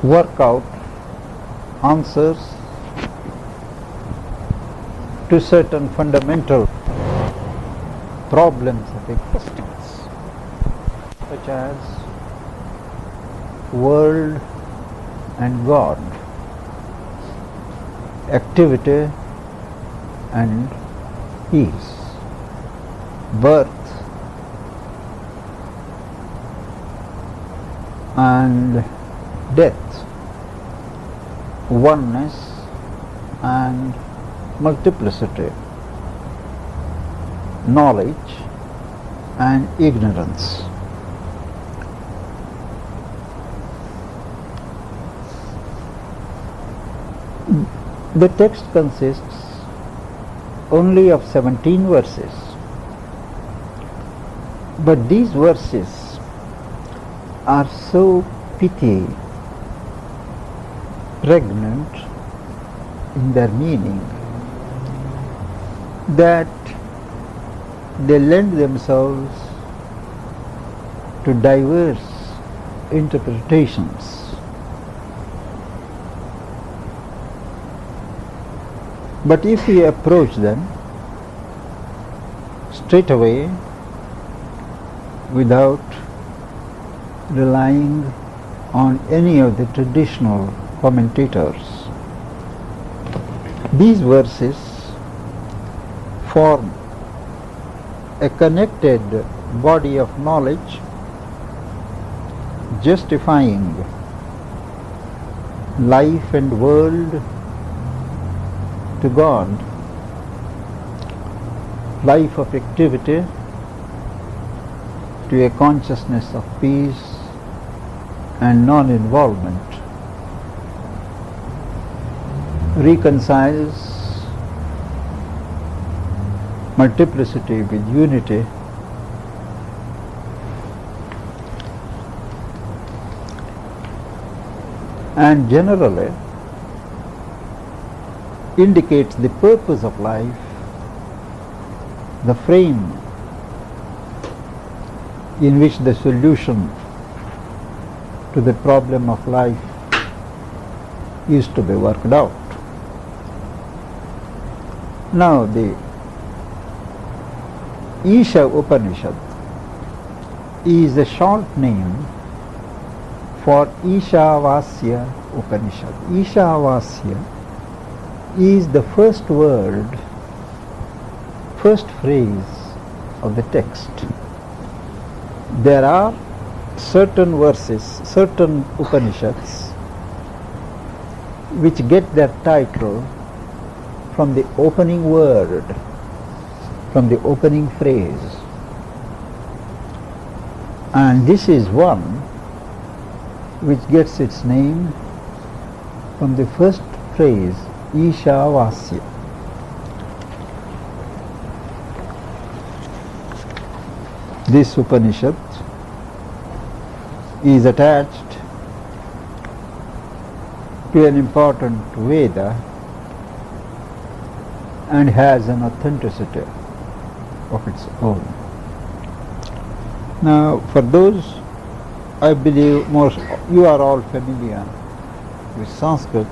work out answers to certain fundamental problems of existence, such as world and God, activity and peace, birth and death, oneness and multiplicity, knowledge and ignorance. The text consists only of 17 verses, but these verses are so pithy, pregnant in their meaning, that they lend themselves to diverse interpretations. But if we approach them straight away without relying on any of the traditional commentators, these verses form a connected body of knowledge justifying life and world to God, life of activity to a consciousness of peace and non-involvement, reconciles multiplicity with unity, and generally indicates the purpose of life, the frame in which the solution to the problem of life is to be worked out. Now the Isha Upanishad is a short name for Ishavasya Upanishad. Ishavasya is the first word, first phrase of the text. There are certain verses, certain Upanishads which get their title from the opening word, from the opening phrase. And this is one which gets its name from the first phrase, Ishavasya. This Upanishad is attached to an important Veda and has an authenticity of its own. Now, for those, I believe most you are all familiar with Sanskrit,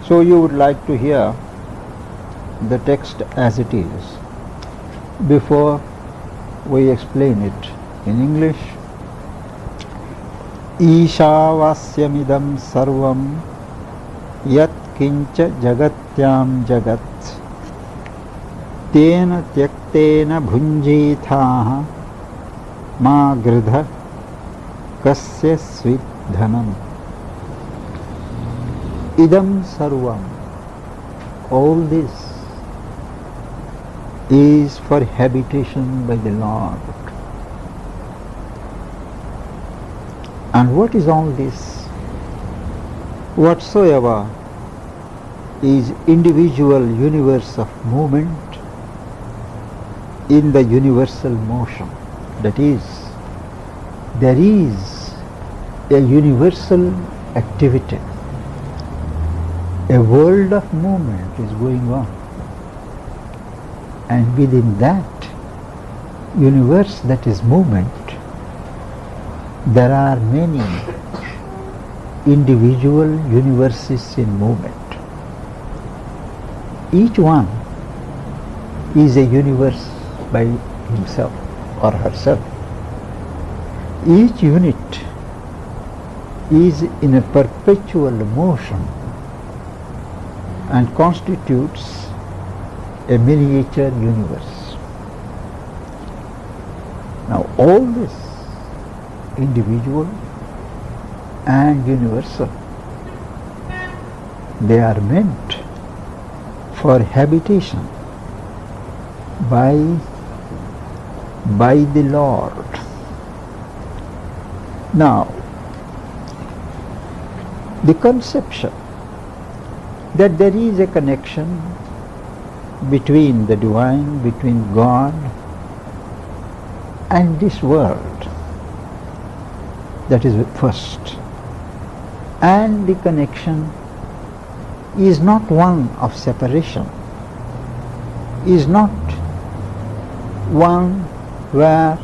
so you would like to hear the text as it is before we explain it in English. Ishavasyamidam sarvam yat kincha jagatyam jagat tena tyaktena bhunjithaha ma gridha kasya svidhanam. Idam sarvam, all this is for habitation by the Lord. And what is all this? Whatsoever is individual universe of movement in the universal motion. That is, there is a universal activity. A world of movement is going on. And within that universe that is movement, there are many individual universes in movement. Each one is a universe by himself or herself. Each unit is in a perpetual motion and constitutes a miniature universe. Now all this individual and universal, they are meant for habitation by the Lord. Now, the conception that there is a connection between the divine, between God and this world, that is first. And the connection is not one of separation, is not one where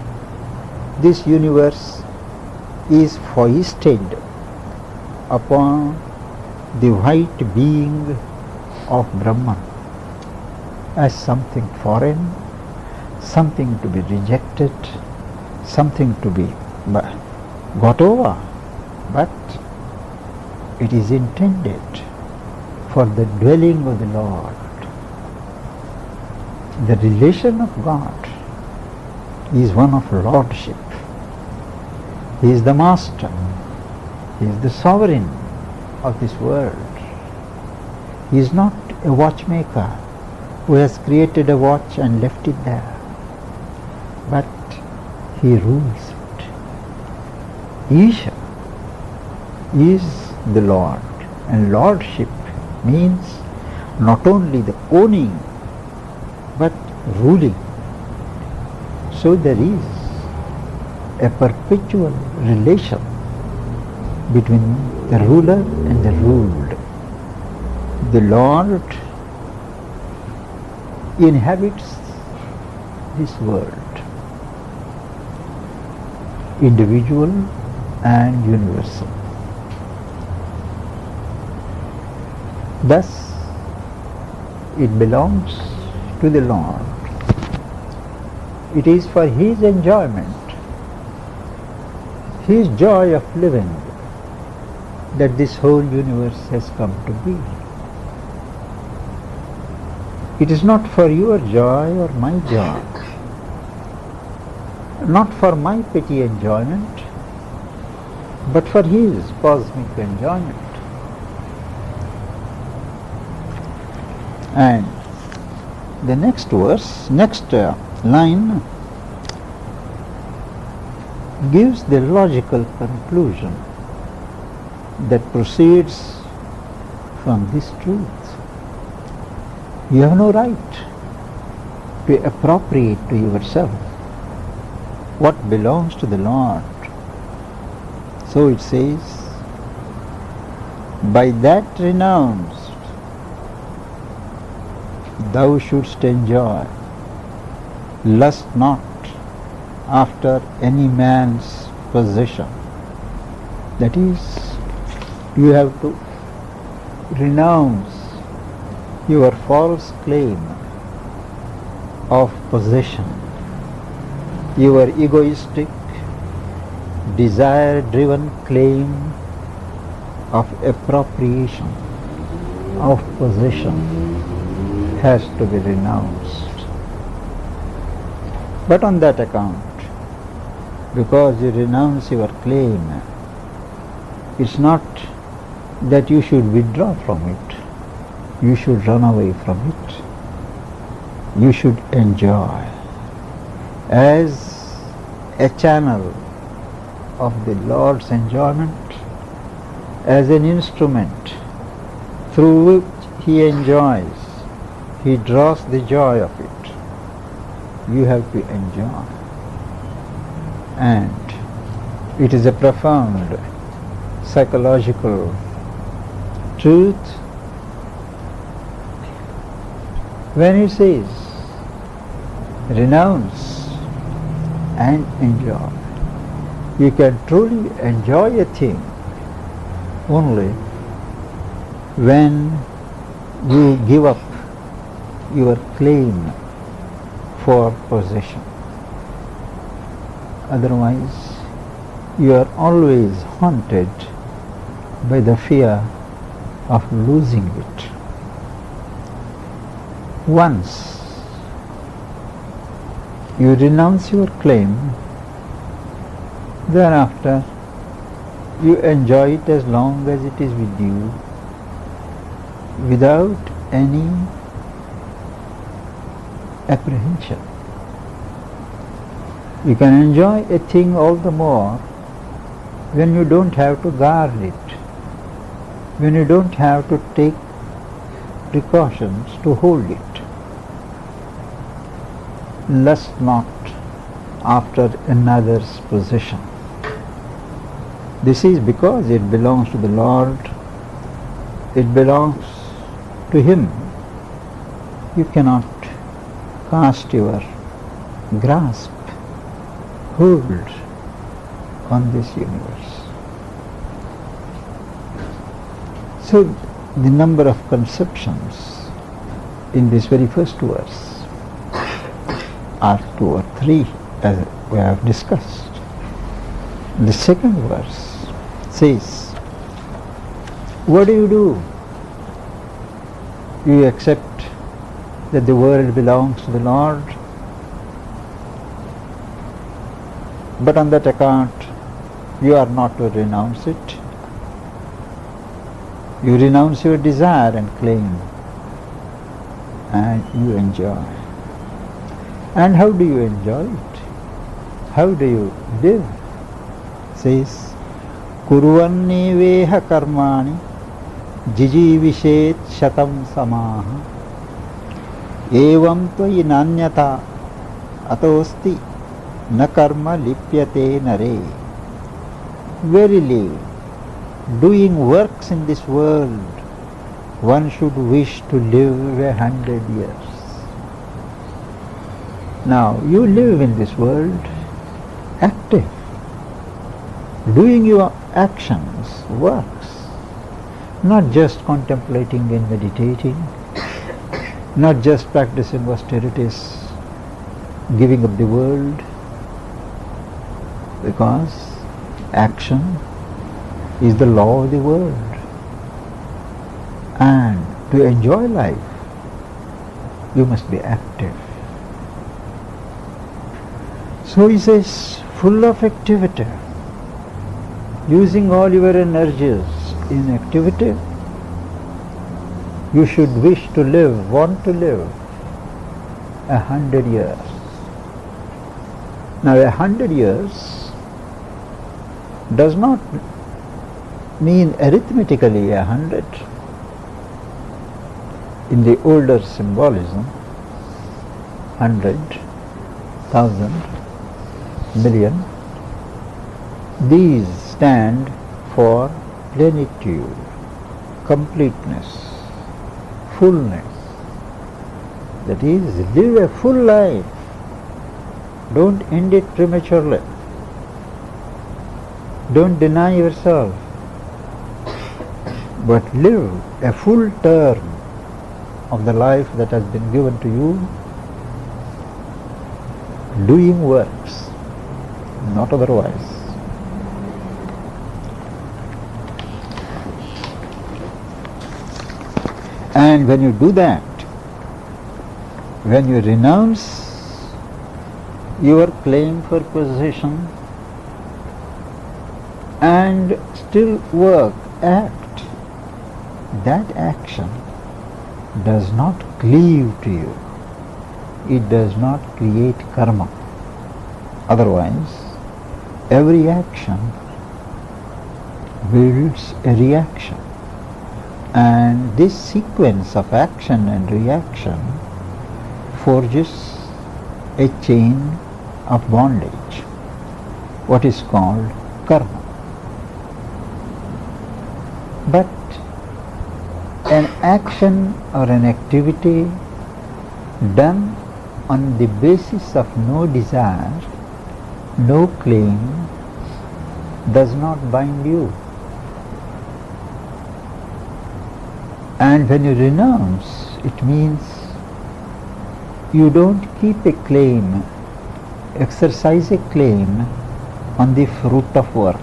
this universe is foisted upon the white being of Brahman as something foreign, something to be rejected, something to be got over, but it is intended for the dwelling of the Lord. The relation of God is one of lordship. He is the master. He is the sovereign of this world. He is not a watchmaker who has created a watch and left it there, but he rules it. Isha is the Lord, and lordship means not only the owning but ruling. So there is a perpetual relation between the ruler and the ruled. The Lord inhabits this world, individual and universal. Thus, it belongs to the Lord. It is for His enjoyment, His joy of living, that this whole universe has come to be. It is not for your joy or my joy, not for my petty enjoyment, but for His cosmic enjoyment. And the next verse, next line gives the logical conclusion that proceeds from this truth. You have no right to appropriate to yourself what belongs to the Lord. So it says, by that renounced thou shouldst enjoy, lust not after any man's possession. That is, you have to renounce your false claim of possession, your egoistic, desire-driven claim of appropriation, of possession has to be renounced. But on that account, because you renounce your claim, it's not that you should withdraw from it. You should run away from it. You should enjoy as a channel of the Lord's enjoyment, as an instrument through which He enjoys. He draws the joy of it. You have to enjoy. And it is a profound psychological truth when it says renounce and enjoy. You can truly enjoy a thing only when you give up your claim for possession. Otherwise, you are always haunted by the fear of losing it. Once you renounce your claim, thereafter you enjoy it as long as it is with you, without any apprehension. You can enjoy a thing all the more when you don't have to guard it, when you don't have to take precautions to hold it. Lust not after another's possession. This is because it belongs to the Lord, it belongs to Him. You cannot cast your grasp, hold on this universe. So the number of conceptions in this very first verse are 2 or 3, as we have discussed. The second verse says, what do? You accept that the world belongs to the Lord, but on that account you are not to renounce it. You renounce your desire and claim, and you enjoy. And how do you enjoy it? How do you live? Says, Kuruvanni veha karmani jijivishet shatam samaha evam tvayi nanyata atosti na karma lipyate nare. Verily, doing works in this world, one should wish to live 100 years. Now, you live in this world active, doing your actions, works, not just contemplating and meditating, not just practicing austerities, giving up the world, because action is the law of the world. And to enjoy life, you must be active. So he says, full of activity, using all your energies in activity, you should wish to live, want to live 100 years. Now 100 years does not mean arithmetically 100. In the older symbolism, 100, 1,000, million, these stand for plenitude, completeness, fullness. That is, live a full life. Don't end it prematurely. Don't deny yourself, but live a full term of the life that has been given to you, doing works, not otherwise. And when you do that, when you renounce your claim for possession and still work, act, that action does not cleave to you. It does not create karma. Otherwise, every action builds a reaction. And this sequence of action and reaction forges a chain of bondage, what is called karma. But an action or an activity done on the basis of no desire, no claim, does not bind you. And when you renounce, it means you don't keep a claim, exercise a claim on the fruit of work.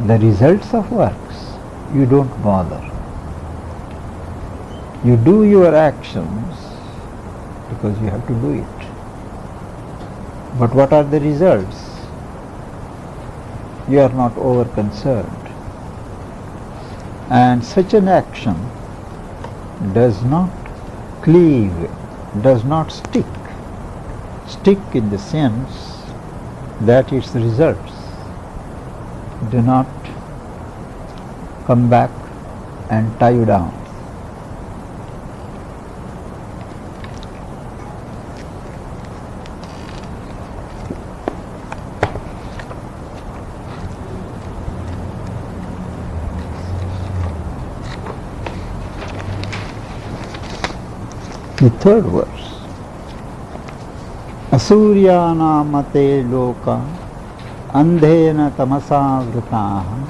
The results of works, you don't bother. You do your actions because you have to do it. But what are the results? You are not over concerned. And such an action does not cleave, does not stick. Stick in the sense that its results do not come back and tie you down. The third verse. Asurya mate loka andhena tamasa vritaha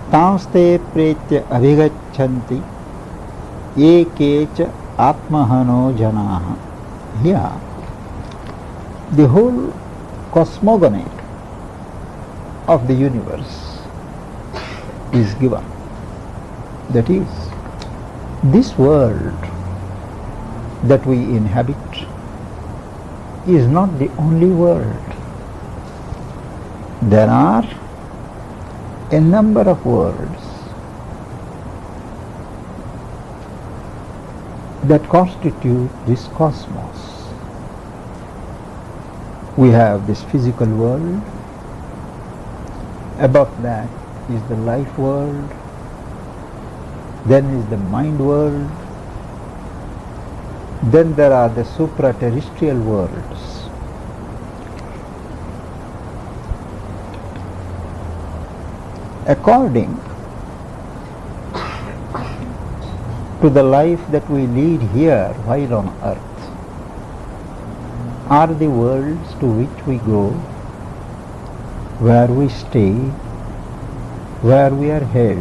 tamste pretya abhigachanti ye kecha atmahano janaha. Here, the whole cosmogony of the universe is given. That is, this world that we inhabit is not the only world. There are a number of worlds that constitute this cosmos. We have this physical world, above that is the life world, then is the mind world, then there are the supra-terrestrial worlds. According to the life that we lead here while on earth, are the worlds to which we go, where we stay, where we are held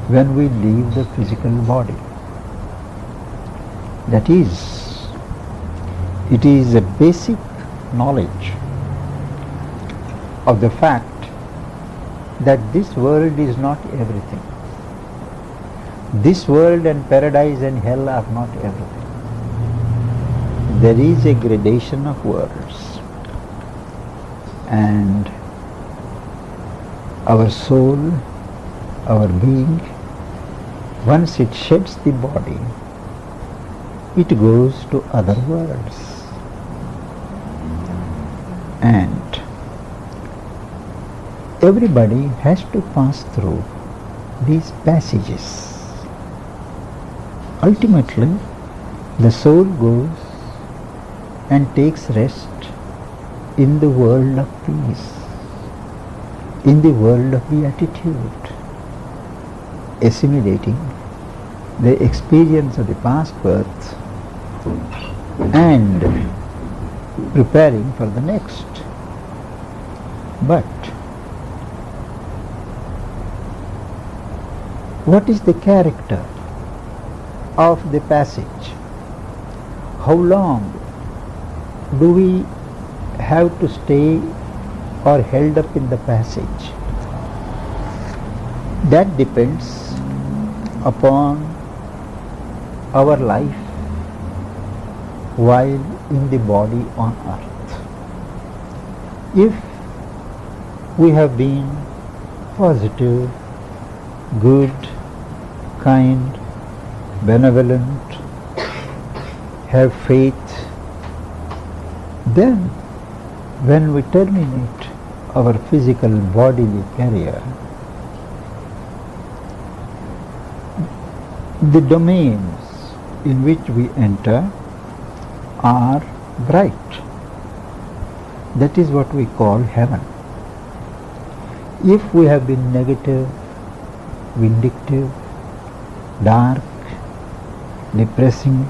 when we leave the physical body. That is, it is a basic knowledge of the fact that this world is not everything. This world and paradise and hell are not everything. There is a gradation of worlds, and our soul, our being, once it sheds the body, it goes to other worlds. And everybody has to pass through these passages. Ultimately, the soul goes and takes rest in the world of peace, in the world of beatitude, assimilating the experience of the past birth and preparing for the next. But what is the character of the passage? How long do we have to stay or held up in the passage? That depends upon our life while in the body on earth. If we have been positive, good, kind, benevolent, have faith, then when we terminate our physical bodily career, the domains in which we enter are bright. That is what we call heaven. If we have been negative, vindictive, dark, depressing,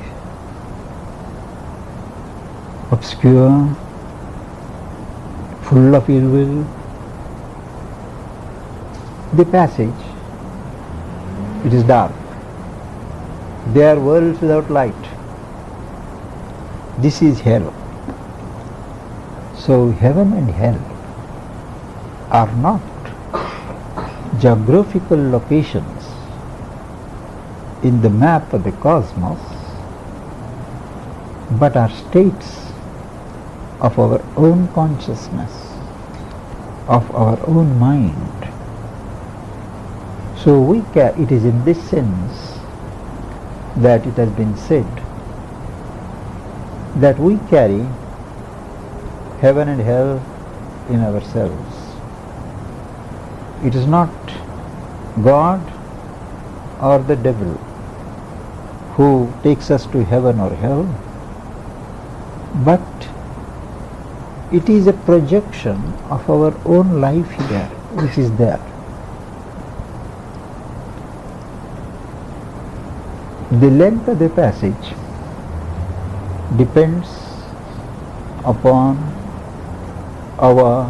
obscure, full of ill will, the passage It is dark. They are worlds without light. This is hell. So heaven and hell are not geographical locations in the map of the cosmos, but are states of our own consciousness, of our own mind. So it is in this sense that it has been said that we carry heaven and hell in ourselves. It is not God or the devil who takes us to heaven or hell, but it is a projection of our own life here which is there. The length of the passage depends upon our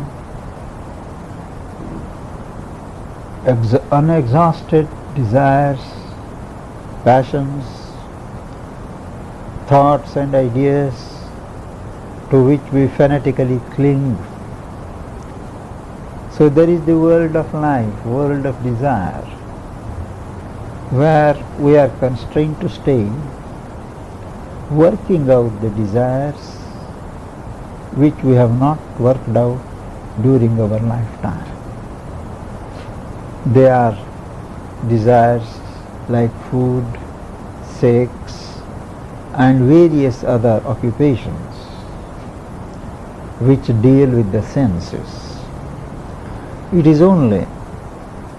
unexhausted desires, passions, thoughts and ideas to which we fanatically cling. So there is the world of life, world of desire, where we are constrained to stay, working out the desires which we have not worked out during our lifetime. They are desires like food, sex, and various other occupations which deal with the senses. It is only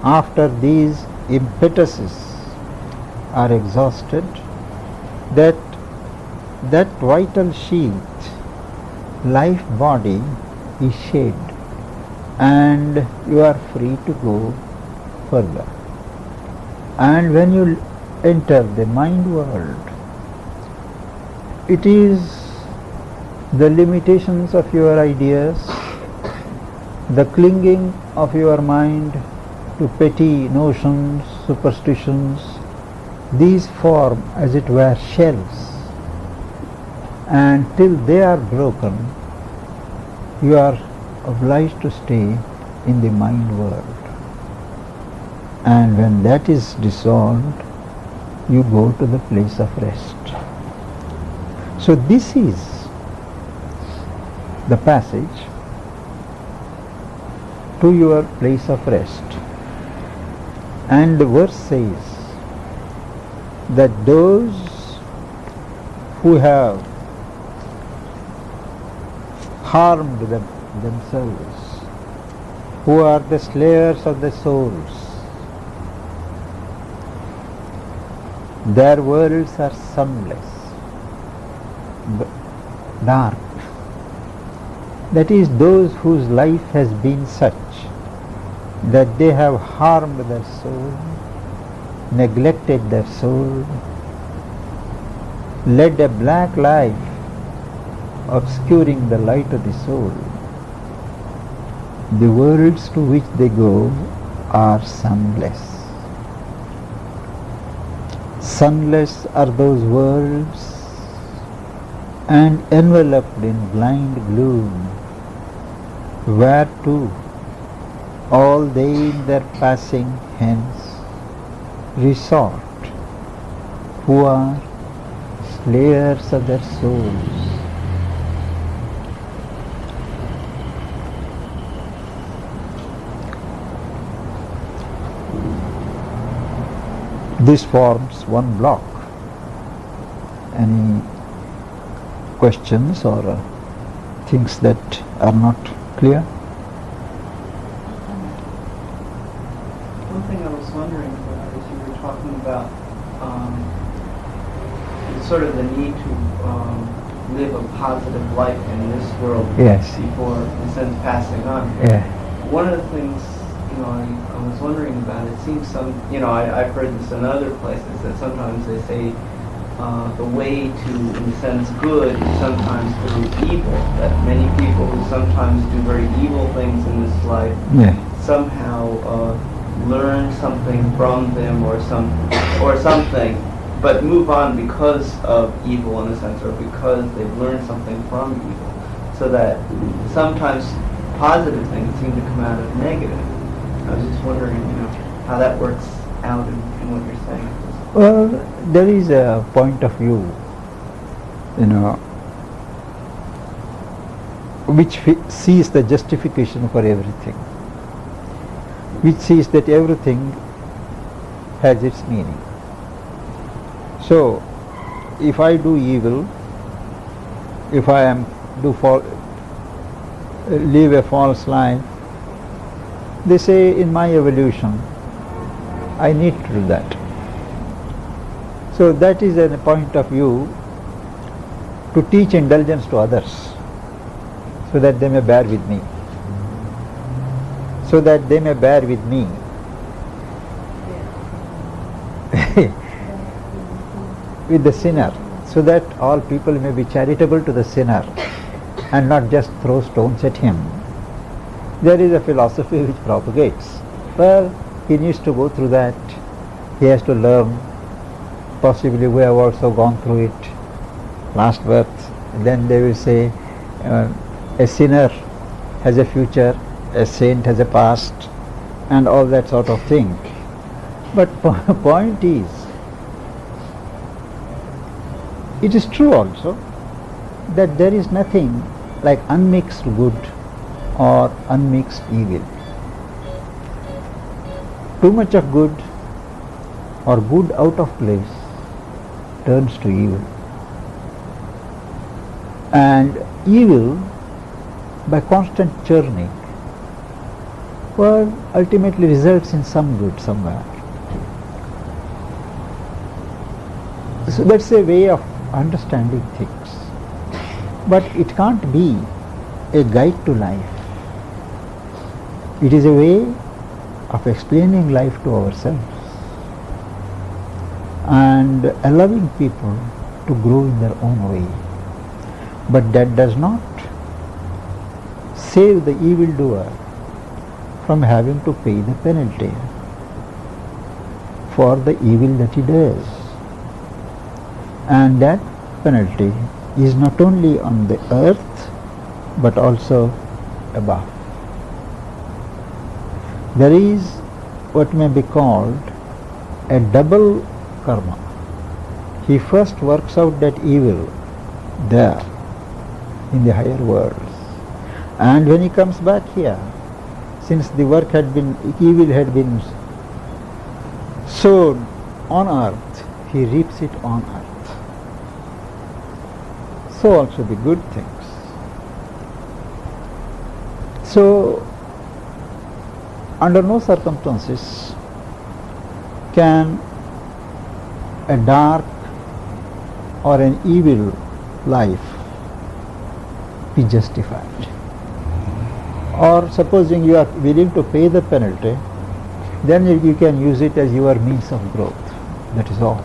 after these impetuses are exhausted that vital sheath, life body, is shed, and you are free to go further. And when you enter the mind world, it is the limitations of your ideas, the clinging of your mind to petty notions, superstitions. These form, as it were, shells, and till they are broken, you are obliged to stay in the mind world. And when that is dissolved, you go to the place of rest. So this is the passage to your place of rest. And the verse says that those who have harmed themselves, who are the slayers of the souls, their worlds are sunless, dark. That is, those whose life has been such that they have harmed their soul, neglected their soul, led a black life, obscuring the light of the soul. The worlds to which they go are sunless. Sunless are those worlds, and enveloped in blind gloom, whereto all they in their passing hence resort, who are slayers of their souls. This forms one block. Any questions or things that are not clear? One thing I was wondering about is you were talking about sort of the need to live a positive life in this world before, in a sense, passing on. Yeah. One of the things, I was wondering about, it seems I've heard this in other places, that sometimes they say the way to, in a sense, good is sometimes through evil, that many people who sometimes do very evil things in this life somehow learn something from them or something, but move on because of evil in a sense, or because they've learned something from evil. So that sometimes positive things seem to come out of negative. I was just wondering, how that works out in what you're saying. Well, there is a point of view, which sees the justification for everything, which sees that everything has its meaning. So, if I do evil, if I live a false life, they say in my evolution, I need to do that. So that is a point of view to teach indulgence to others, so that they may bear with me. So that they may bear with me. With the sinner, so that all people may be charitable to the sinner and not just throw stones at him. There is a philosophy which propagates. Well, he needs to go through that. He has to learn. Possibly we have also gone through it. Last birth. Then they will say, a sinner has a future, a saint has a past, and all that sort of thing. But point is, it is true also that there is nothing like unmixed good or unmixed evil. Too much of good or good out of place turns to evil. And evil, by constant churning, ultimately results in some good somewhere. So that's a way of understanding things. But it can't be a guide to life. It is a way of explaining life to ourselves and allowing people to grow in their own way. But that does not save the evildoer from having to pay the penalty for the evil that he does. And that penalty is not only on the earth but also above. There is what may be called a double karma. He first works out that evil there in the higher worlds, and when he comes back here, since the work had been, evil had been sown on earth, he reaps it on earth. So also the good things. So under no circumstances can a dark or an evil life be justified. Or supposing you are willing to pay the penalty, then you can use it as your means of growth. That is all.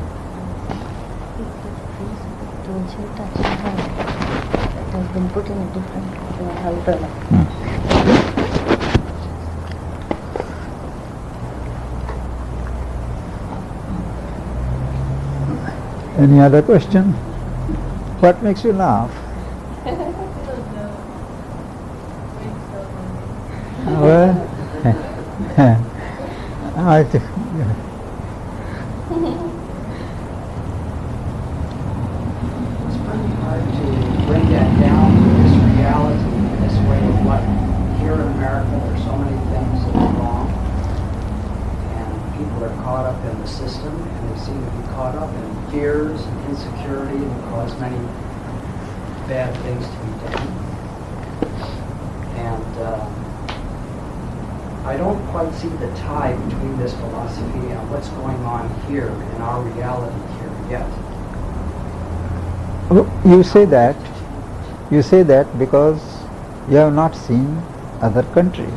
It has been put in a different umbrella. Any other question? What makes you laugh? Well, I think, It's pretty hard to bring that down to this reality, this way of what here in America there's so many things that are wrong, and people are caught up in the system, and they seem to be caught up in fears and insecurity, and cause many bad things to be done. And I don't quite see the tie between this philosophy and what's going on here in our reality here yet. you say that because you have not seen other countries.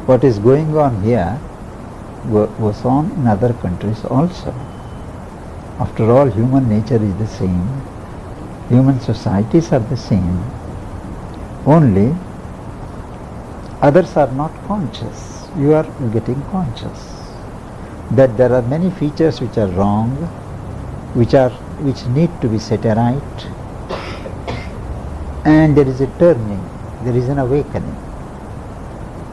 What is going on here was on in other countries also. After all, human nature is the same. Human societies are the same. Only others are not conscious. you are getting conscious that there are many features which are wrong, which need to be set right, and there is a turning, there is an awakening.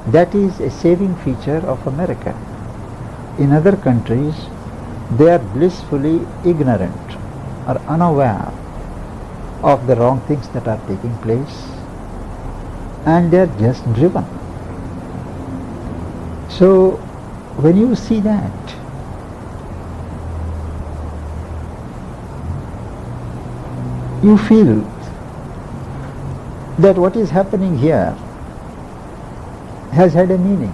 That is a saving feature of America. In other countries, they are blissfully ignorant or unaware of the wrong things that are taking place, and they are just driven. So when you see that, you feel that what is happening here has had a meaning.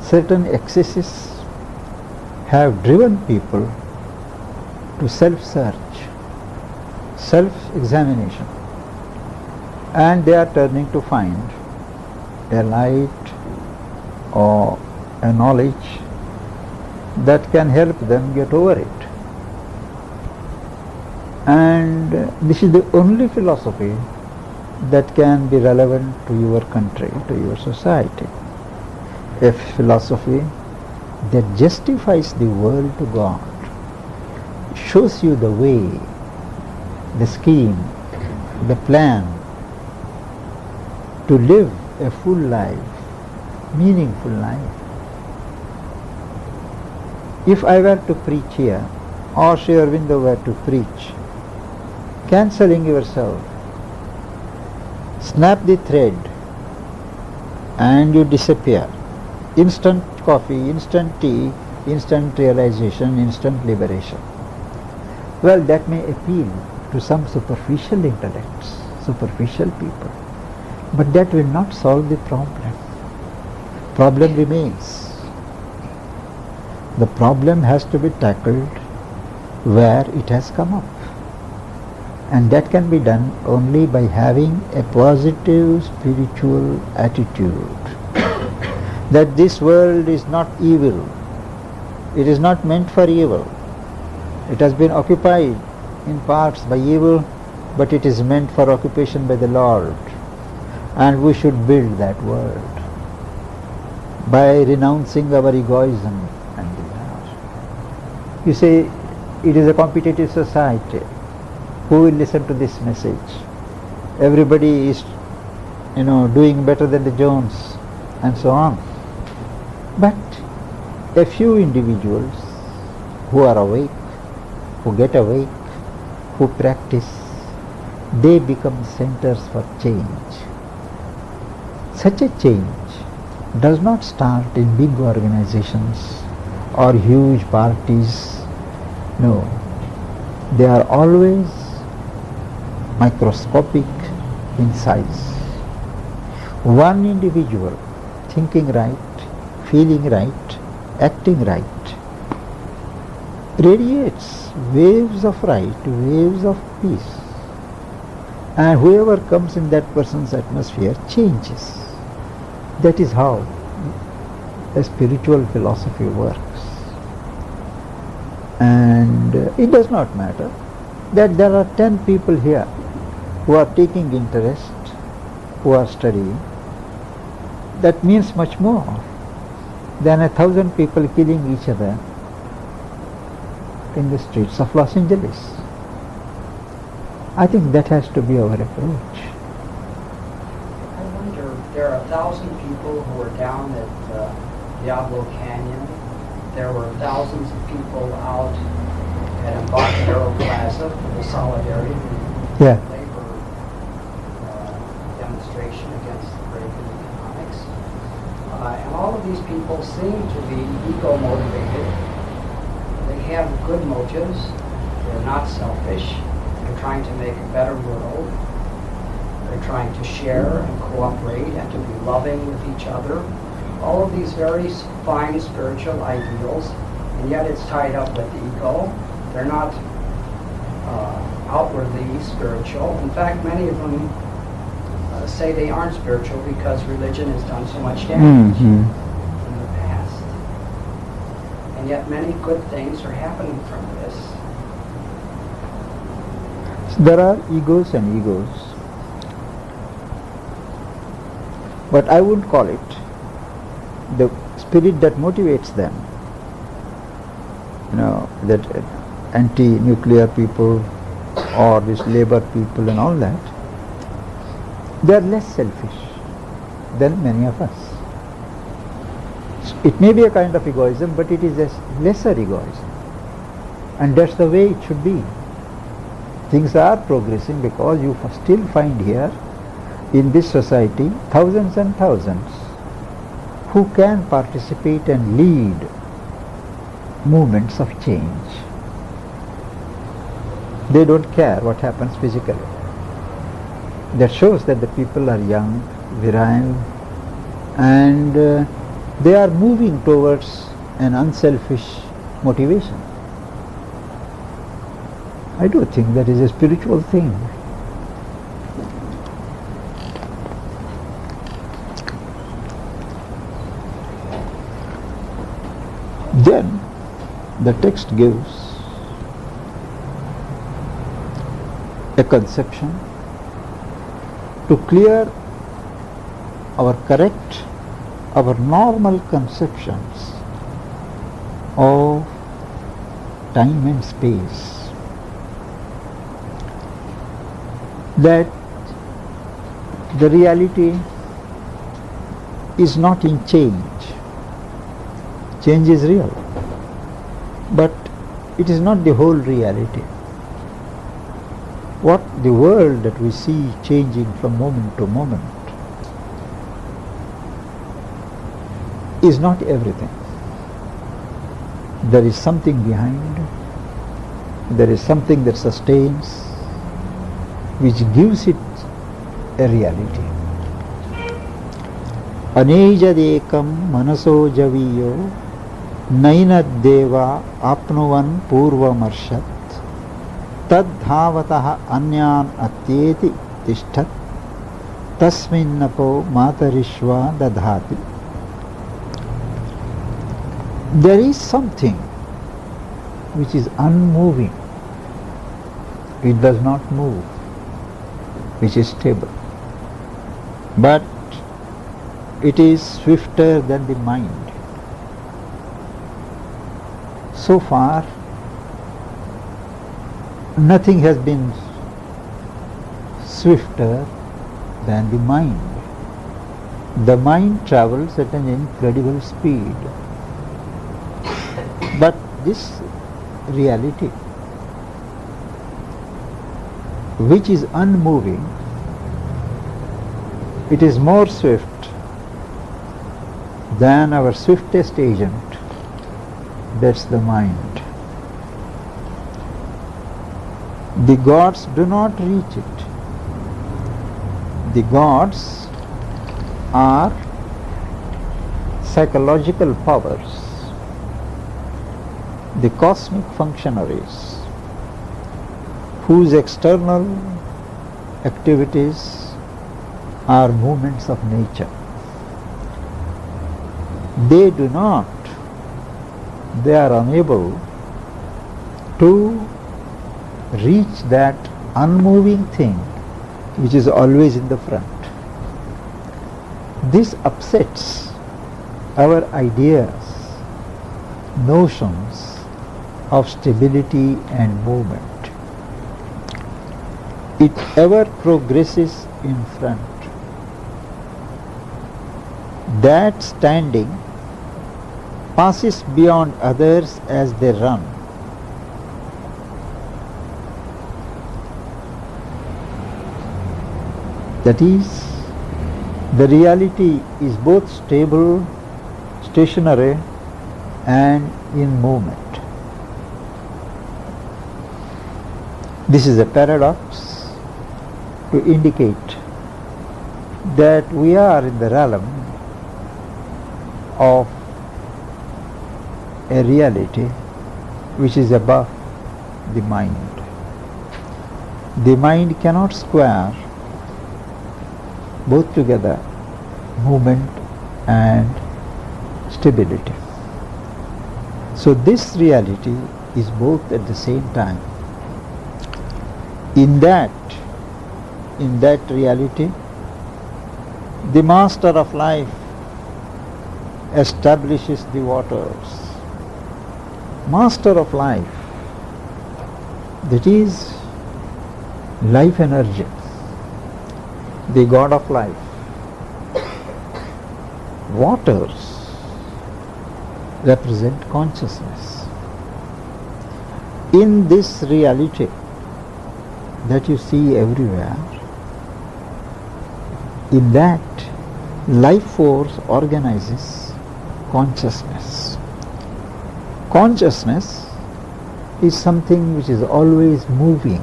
Certain excesses have driven people to self-search, self-examination, and they are turning to find a light or a knowledge that can help them get over it. And this is the only philosophy that can be relevant to your country, to your society. A philosophy that justifies the world to God, shows you the way, the scheme, the plan to live a full life, meaningful life. If I were to preach here, or Sri Aurobindo were to preach, cancelling yourself, snap the thread and you disappear. Instant coffee, instant tea, instant realization, instant liberation. Well, that may appeal to some superficial intellects, superficial people, but that will not solve the problem. Problem remains. The problem has to be tackled where it has come up. And that can be done only by having a positive spiritual attitude. That this world is not evil. It is not meant for evil. It has been occupied in parts by evil, but it is meant for occupation by the Lord. And we should build that world by renouncing our egoism and desire. You say, it is a competitive society. Who will listen to this message? Everybody is, doing better than the Jones and so on. But a few individuals who are awake, who get awake, who practice, they become centers for change. Such a change does not start in big organizations or huge parties. No, they are always microscopic in size. One individual thinking right, feeling right, acting right, radiates waves of right, waves of peace. And whoever comes in that person's atmosphere changes. That is how a spiritual philosophy works. And it does not matter that there are 10 people here who are taking interest, who are studying. That means much more than 1,000 people killing each other in the streets of Los Angeles. I think that has to be our approach. I wonder, there are 1,000 people who were down at Diablo Canyon. There were thousands of people out at Embarcadero Plaza for the Solidarity Yeah. labor demonstration against the Reagan economics. And all of these people seem to be ego-motivated. They have good motives. They're not selfish. They're trying to make a better world. They're trying to share and cooperate and to be loving with each other. All of these very fine spiritual ideals, and yet it's tied up with ego. They're not outwardly spiritual. In fact, many of them say they aren't spiritual because religion has done so much damage in the past. And yet many good things are happening from this. There are egos and egos, but I wouldn't call it the spirit that motivates them. That anti-nuclear people or these labor people and all that, they are less selfish than many of us. It may be a kind of egoism, but it is a lesser egoism. And that's the way it should be. Things are progressing because you still find here in this society thousands and thousands who can participate and lead movements of change. They don't care what happens physically. That shows that the people are young, virile, and they are moving towards an unselfish motivation. I do think that is a spiritual thing. Then the text gives a conception to clear our normal conceptions of time and space, that the reality is not in change. Change is real, but it is not the whole reality. What the world that we see changing from moment to moment is not everything. There is something behind, there is something that sustains, which gives it a reality. Anejadekam manaso javiyo nainadeva apnuvan purvamarshad tadhavatah anyan atyeti tishtat tasminnapo matarishva dadhati. There is something which is unmoving. It does not move, which is stable. But it is swifter than the mind. So far, nothing has been swifter than the mind. The mind travels at an incredible speed. But this reality, which is unmoving, it is more swift than our swiftest agent. That's the mind. The gods do not reach it. The gods are psychological powers, the cosmic functionaries whose external activities are movements of nature. They are unable to reach that unmoving thing which is always in the front. This upsets our ideas, notions of stability and movement. It ever progresses in front. That standing passes beyond others as they run. That is, the reality is both stable, stationary, and in movement. This is a paradox to indicate that we are in the realm of a reality which is above the mind. The mind cannot square both together movement and stability. So this reality is both at the same time. In that reality, the master of life establishes the waters. Master of life, that is life energy, the God of life. Waters represent consciousness. In this reality that you see everywhere, in that life force organizes consciousness. Consciousness is something which is always moving.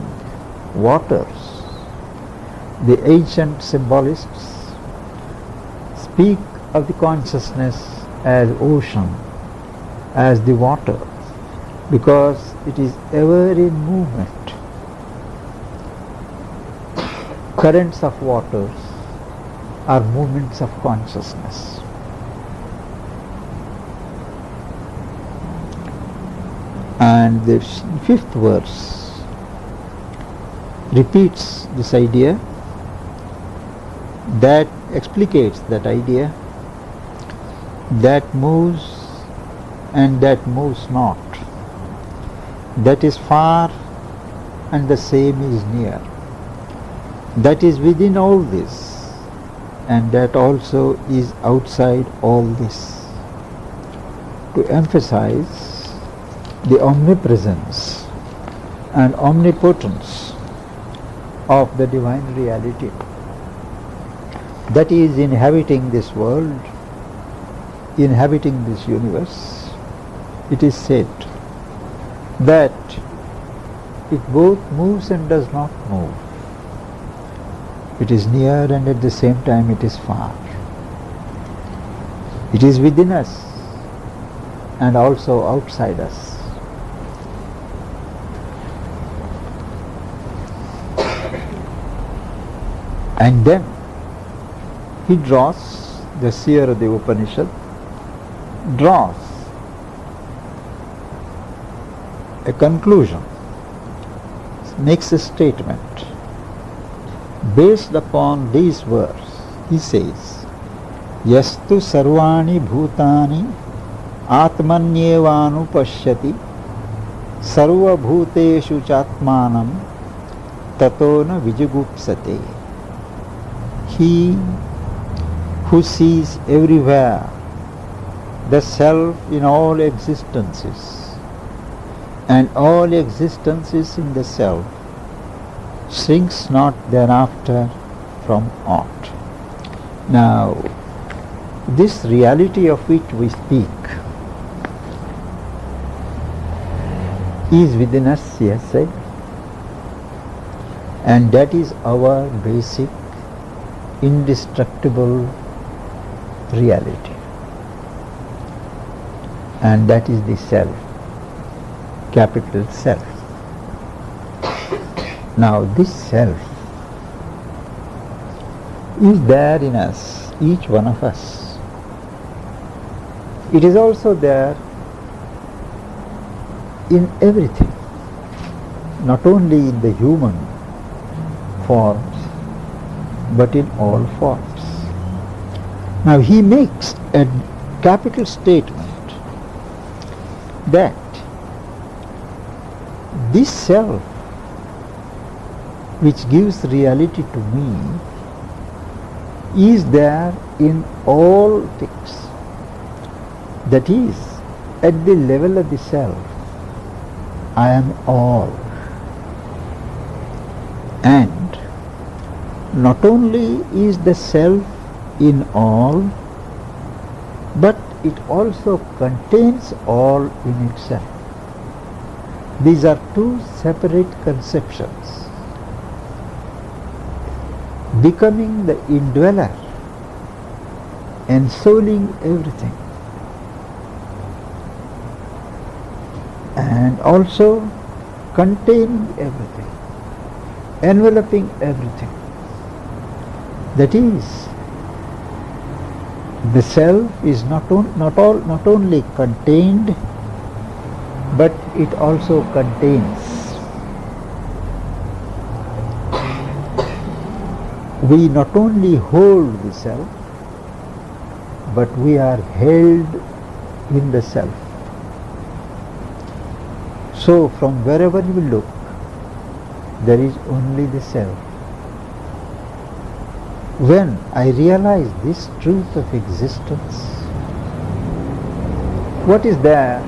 Waters. The ancient symbolists speak of the consciousness as ocean, as the water, because it is ever in movement. Currents of waters are movements of consciousness. And the fifth verse repeats this idea, that explicates that idea, that moves and that moves not, that is far and the same is near, that is within all this and that also is outside all this, to emphasize the omnipresence and omnipotence of the divine reality that is inhabiting this world, inhabiting this universe. It is said that it both moves and does not move. It is near and at the same time it is far. It is within us and also outside us. And then he draws, the seer of the Upanishad draws a conclusion, makes a statement based upon these words. He says, Yastu sarvani bhutani atmanyevanu pashyati sarva bhuteshu chatmanam tatona vijugupsate. He who sees everywhere the self in all existences and all existences in the self shrinks not thereafter from aught. Now, this reality of which we speak is within us, yes, said, and that is our basic indestructible reality, and that is the self, capital self. Now this self is there in us, each one of us. It is also there in everything, not only in the human forms, but in all forms. Now he makes a capital statement that this self which gives reality to me is there in all things. That is, at the level of the self, I am all. And not only is the self in all, but it also contains all in itself. These are two separate conceptions. Becoming the indweller, ensouling everything, and also containing everything, enveloping everything. That is, the self is not only contained, but it also contains. We not only hold the self, but we are held in the self. So from wherever you look, there is only the self. When I realize this truth of existence, what is there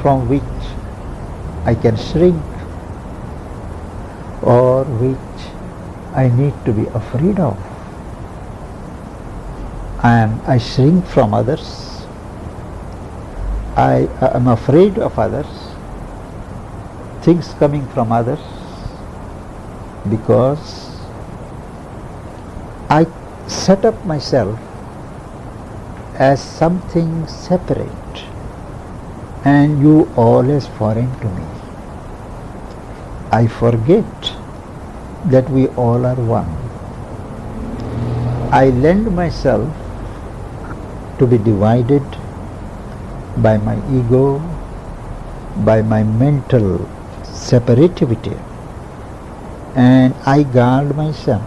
from which I can shrink or which I need to be afraid of? And I shrink from others. I am afraid of others, things coming from others, because I set up myself as something separate and you all as foreign to me. I forget that we all are one. I lend myself to be divided by my ego, by my mental separativity, and I guard myself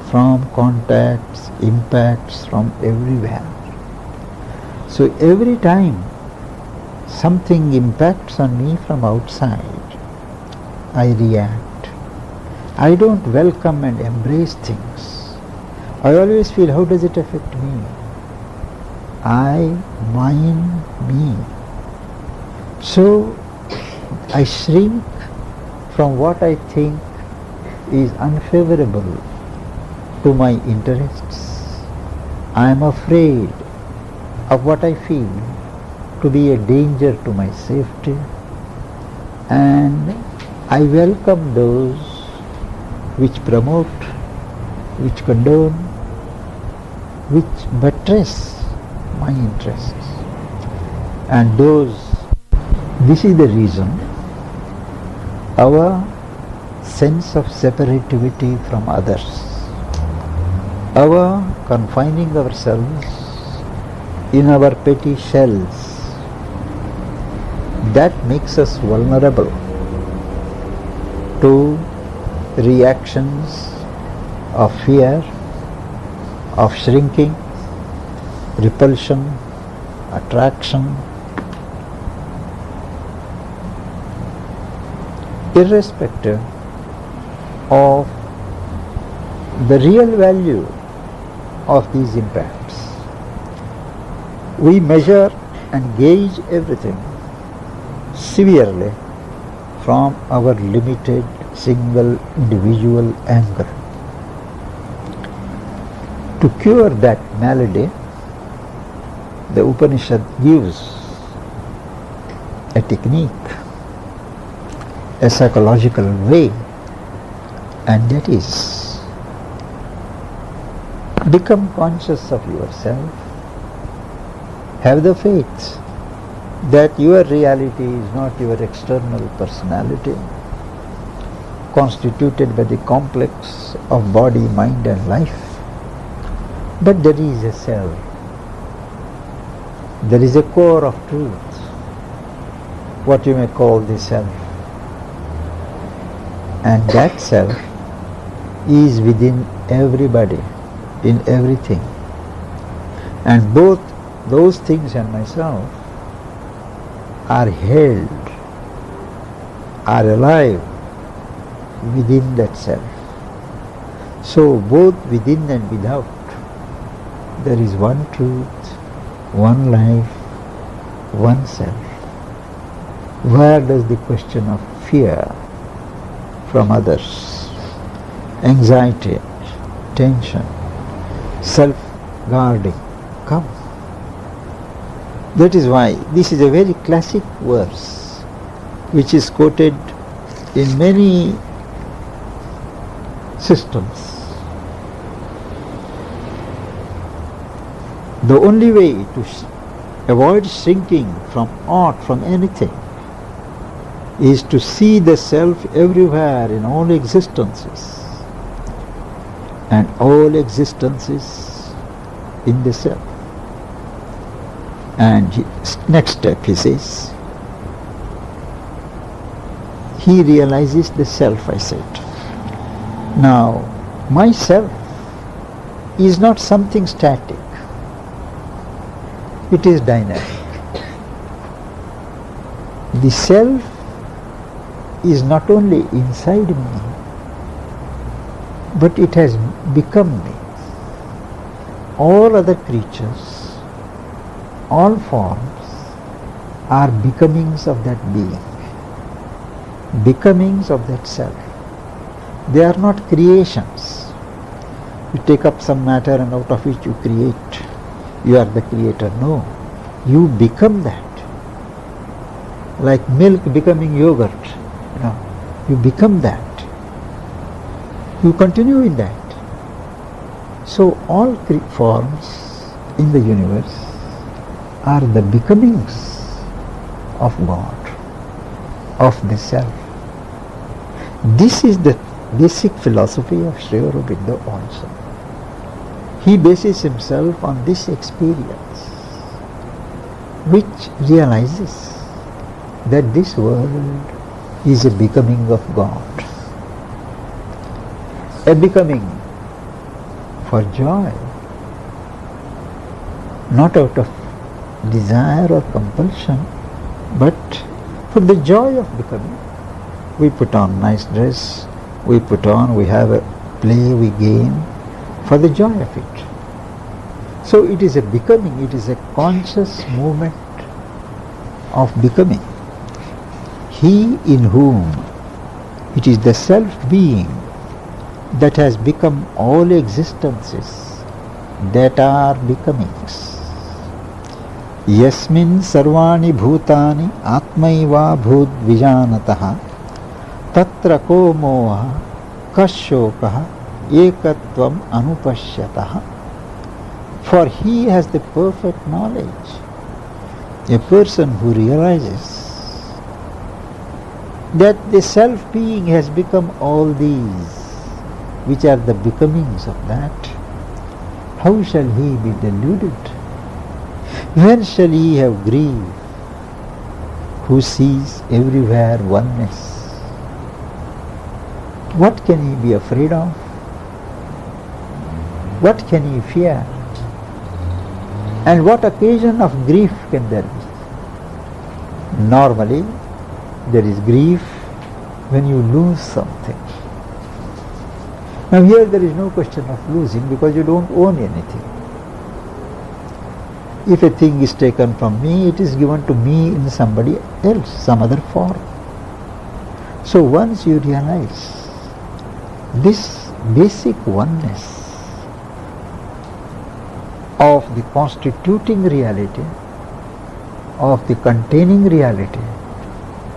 from contacts, impacts from everywhere. So every time something impacts on me from outside, I react. I don't welcome and embrace things. I always feel, how does it affect me? I mind me. So I shrink from what I think is unfavorable to my interests. I am afraid of what I feel to be a danger to my safety, and I welcome those which promote, which condone, which buttress my interests. And this is the reason our sense of separativity from others, our confining ourselves in our petty shells, that makes us vulnerable to reactions of fear, of shrinking, repulsion, attraction, irrespective of the real value of these impacts. We measure and gauge everything severely from our limited single individual angle. To cure that malady, the Upanishad gives a technique, a psychological way, and that is, become conscious of yourself. Have the faith that your reality is not your external personality, constituted by the complex of body, mind and life, but there is a self. There is a core of truth, what you may call the self. And that self is within everybody, in everything. And both those things and myself are held, are alive within that self. So both within and without, there is one truth, one life, one self. Where does the question of fear from others, anxiety, tension, self-guarding come? That is why this is a very classic verse which is quoted in many systems. The only way to avoid shrinking from aught, from anything, is to see the self everywhere in all existences, and all existences in the self. And next step, he says, he realizes the self, I said. Now, myself is not something static. It is dynamic. The self is not only inside me, but it has become me. All other creatures, all forms are becomings of that being, becomings of that self. They are not creations. You take up some matter and out of it you create. You are the creator. No, you become that. Like milk becoming yogurt, you become that. You continue in that. So all forms in the universe are the becomings of God, of the self. This is the basic philosophy of Sri Aurobindo also. He bases himself on this experience, which realizes that this world is a becoming of God, a becoming for joy, not out of desire or compulsion, but for the joy of becoming. We put on nice dress, we have a play, we game for the joy of it. So it is a becoming, it is a conscious movement of becoming. He in whom it is the self-being that has become all existences that are becomings. Yasmin sarvani bhutani atmaiva bhut vijanataha tatra ko moha kashokaha ekatvam anupashyataha. For he has the perfect knowledge. A person who realizes that the self-being has become all these, which are the becomings of that, how shall he be deluded? When shall he have grief, who sees everywhere oneness? What can he be afraid of? What can he fear? And what occasion of grief can there be? Normally, there is grief when you lose something. Now here there is no question of losing because you don't own anything. If a thing is taken from me, it is given to me in somebody else, some other form. So once you realize this basic oneness of the constituting reality, of the containing reality,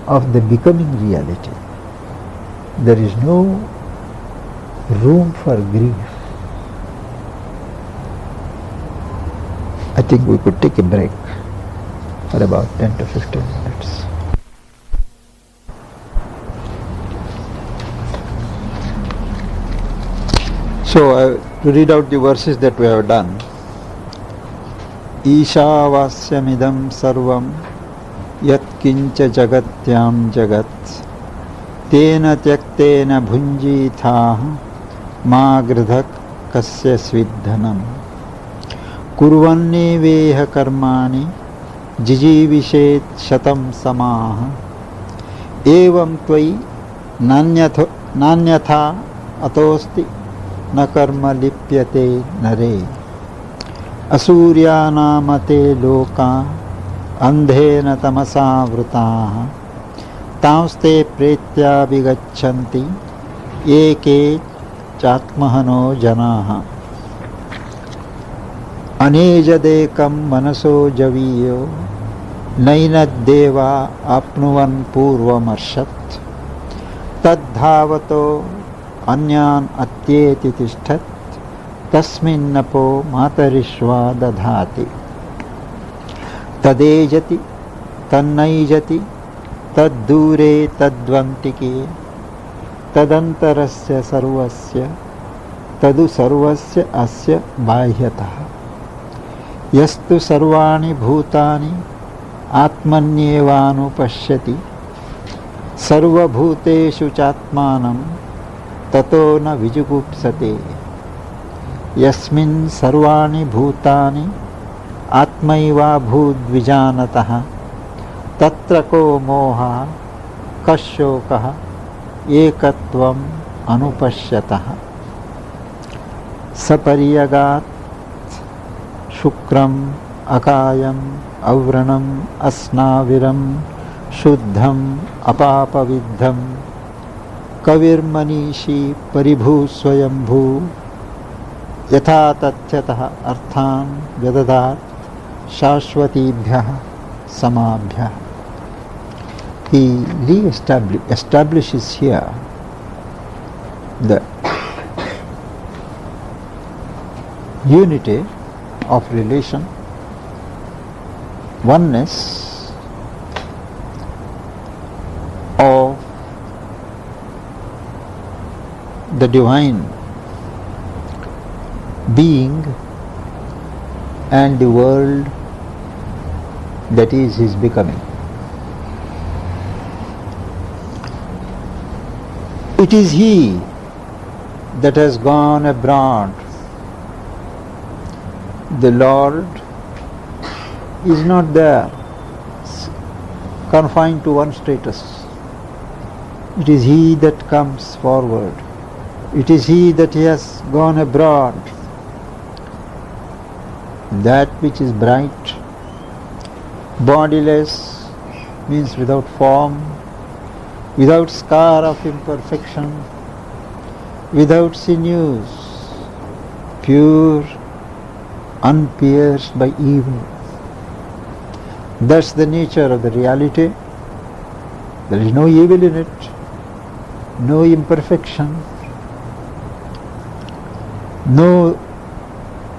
of the becoming reality, there is no room for grief. I think we could take a break for about 10 to 15 minutes. So to read out the verses that we have done. Isha vasyamidam sarvam yat kincha jagatyam jagat tena tyaktena bhunjitha ma gridhak kasya svidhanam kurvanne veha karmani jijivishet shatam samaha evam tvai nanyatha atosti na karma lipyate nare asuryanamate loka andhena tamasa vrutaha tamste pretya vigachanti eke chatmahano janaha anejadekam manaso javiyo nainadeva apnuvan purvamarshat tadhavato anyan atyeti tishtat tasminnapo matarishva dadhati tadejati tannaijati taddure tadvantike tadantarasya sarvasya tadu sarvasya asya bahyatah yastu sarvani bhutani atmanyevanu pashyati sarva bhuteshu chatmanam tato na vijugupsate. यस्मिन् सर्वाणि भूतानि आत्मैवा भूद्विजानतः तत्र को मोहः कशोकः एकत्वम् अनुपश्यतः सपर्यगात् शुक्रम् अकायम् अव्रणम् अस्नाविरम् शुद्धम् अपापविद्धम् कविर्मनीषी परिभू स्वयंभू यथा तथ्यतः अर्थान् व्यददात् शाश्वतीभ्यः समाभ्यः. He establishes here the unity of relation, oneness of the divine being and the world that is his becoming. It is he that has gone abroad. The Lord is not there, confined to one status. It is he that comes forward. It is he that has gone abroad. That which is bright, bodiless, means without form, without scar of imperfection, without sinews, pure, unpierced by evil. That's the nature of the reality. There is no evil in it, no imperfection, no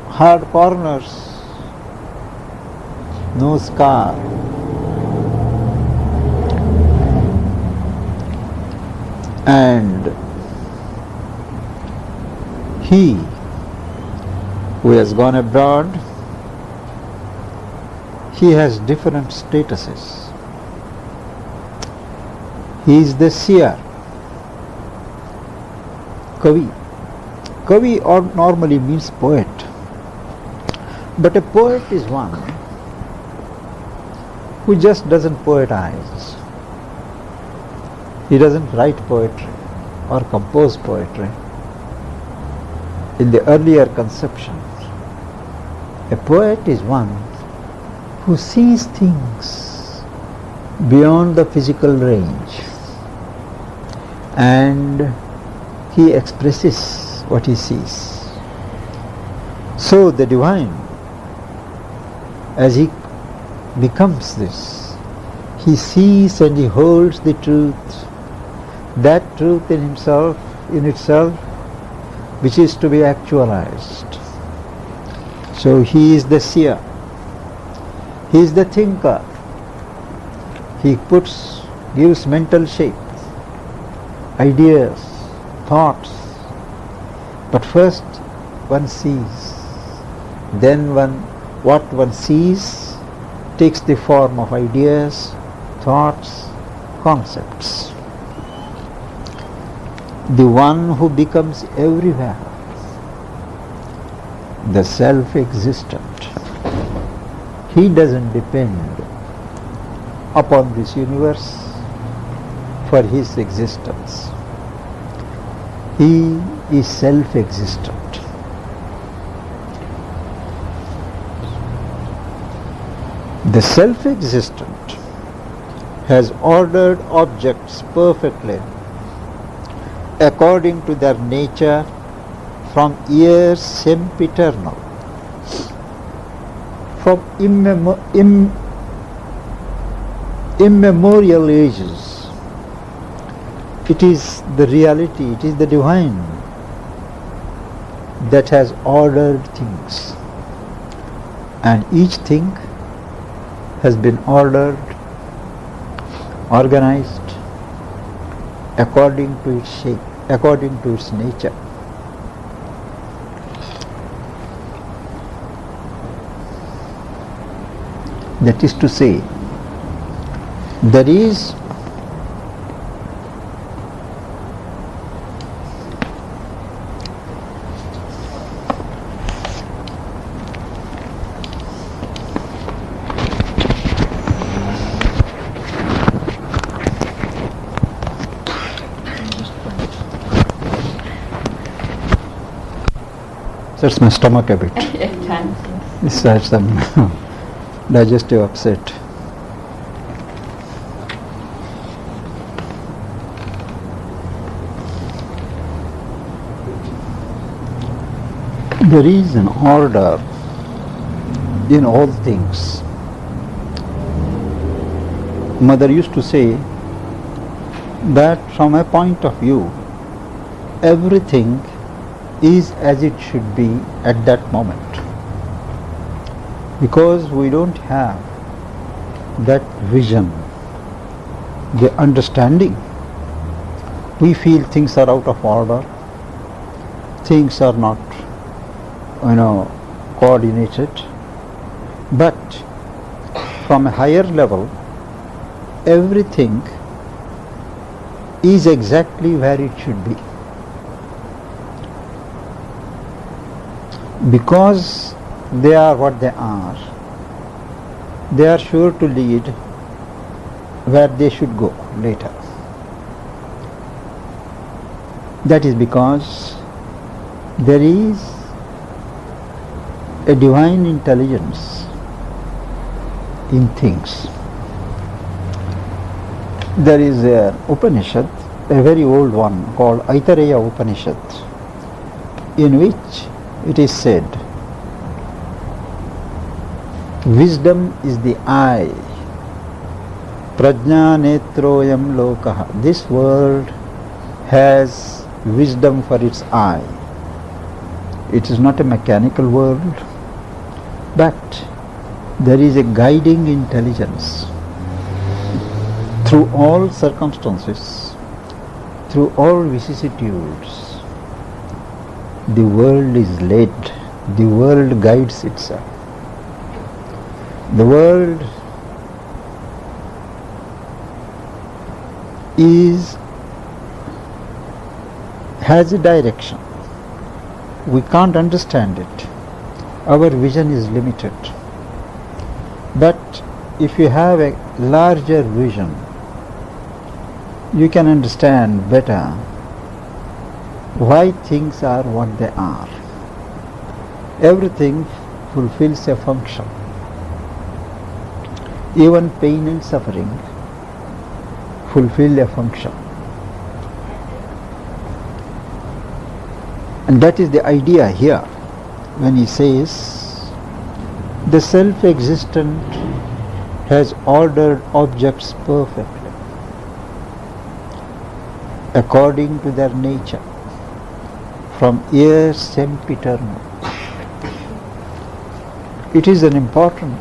hard corners, no scar. And he who has gone abroad, he has different statuses. He is the seer, Kavi. Kavi normally means poet. But a poet is one who just doesn't poetize. He doesn't write poetry or compose poetry. In the earlier conception, a poet is one who sees things beyond the physical range and he expresses what he sees. So the divine, as he becomes this, he sees and he holds the truth, that truth in himself, in itself, which is to be actualized. So he is the seer, he is the thinker. He gives mental shape, ideas, thoughts. But first one sees, then what one sees takes the form of ideas, thoughts, concepts. The one who becomes everywhere, the self-existent, he doesn't depend upon this universe for his existence. He is self-existent. The self-existent has ordered objects perfectly according to their nature from years sempiternal, from immemorial ages. It is the reality, it is the divine that has ordered things, and each thing has been ordered, organized according to its shape, according to its nature. That is to say, there is Sets my stomach a bit. At times, yes. This has some digestive upset. There is an order in all things. Mother used to say that from a point of view, everything is as it should be at that moment. Because we don't have that vision, the understanding, we feel things are out of order, things are not, coordinated. But from a higher level, everything is exactly where it should be. Because they are what they are sure to lead where they should go later. That is because there is a divine intelligence in things. There is an Upanishad, a very old one called Upanishads, in which it is said, wisdom is the eye, prajna netroyam lokaha. This world has wisdom for its eye. It is not a mechanical world, but there is a guiding intelligence. Through all circumstances, through all vicissitudes, the world is led, the world guides itself. The world has a direction. We can't understand it. Our vision is limited. But if you have a larger vision, you can understand better why things are what they are. Everything fulfills a function. Even pain and suffering fulfill a function. And that is the idea here when he says the self-existent has ordered objects perfectly according to their nature from years sempiternal. It is an important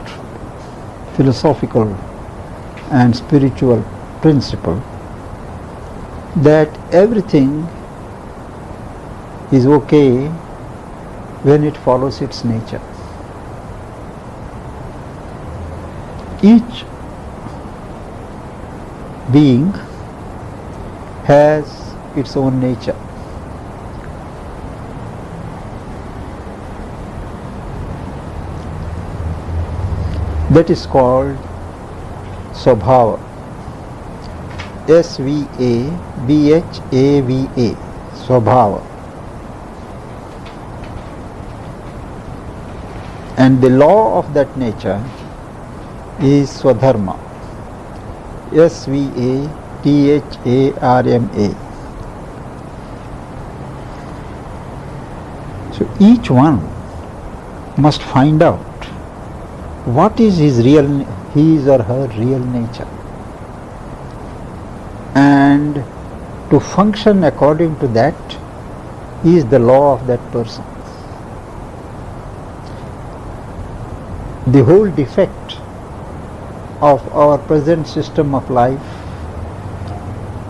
philosophical and spiritual principle that everything is okay when it follows its nature. Each being has its own nature. That is called Svabhava. S-V-A-B-H-A-V-A. Svabhava. And the law of that nature is Swadharma. S-V-A-T-H-A-R-M-A. So each one must find out what is his or her real nature, and to function according to that is the law of that person. The whole defect of our present system of life,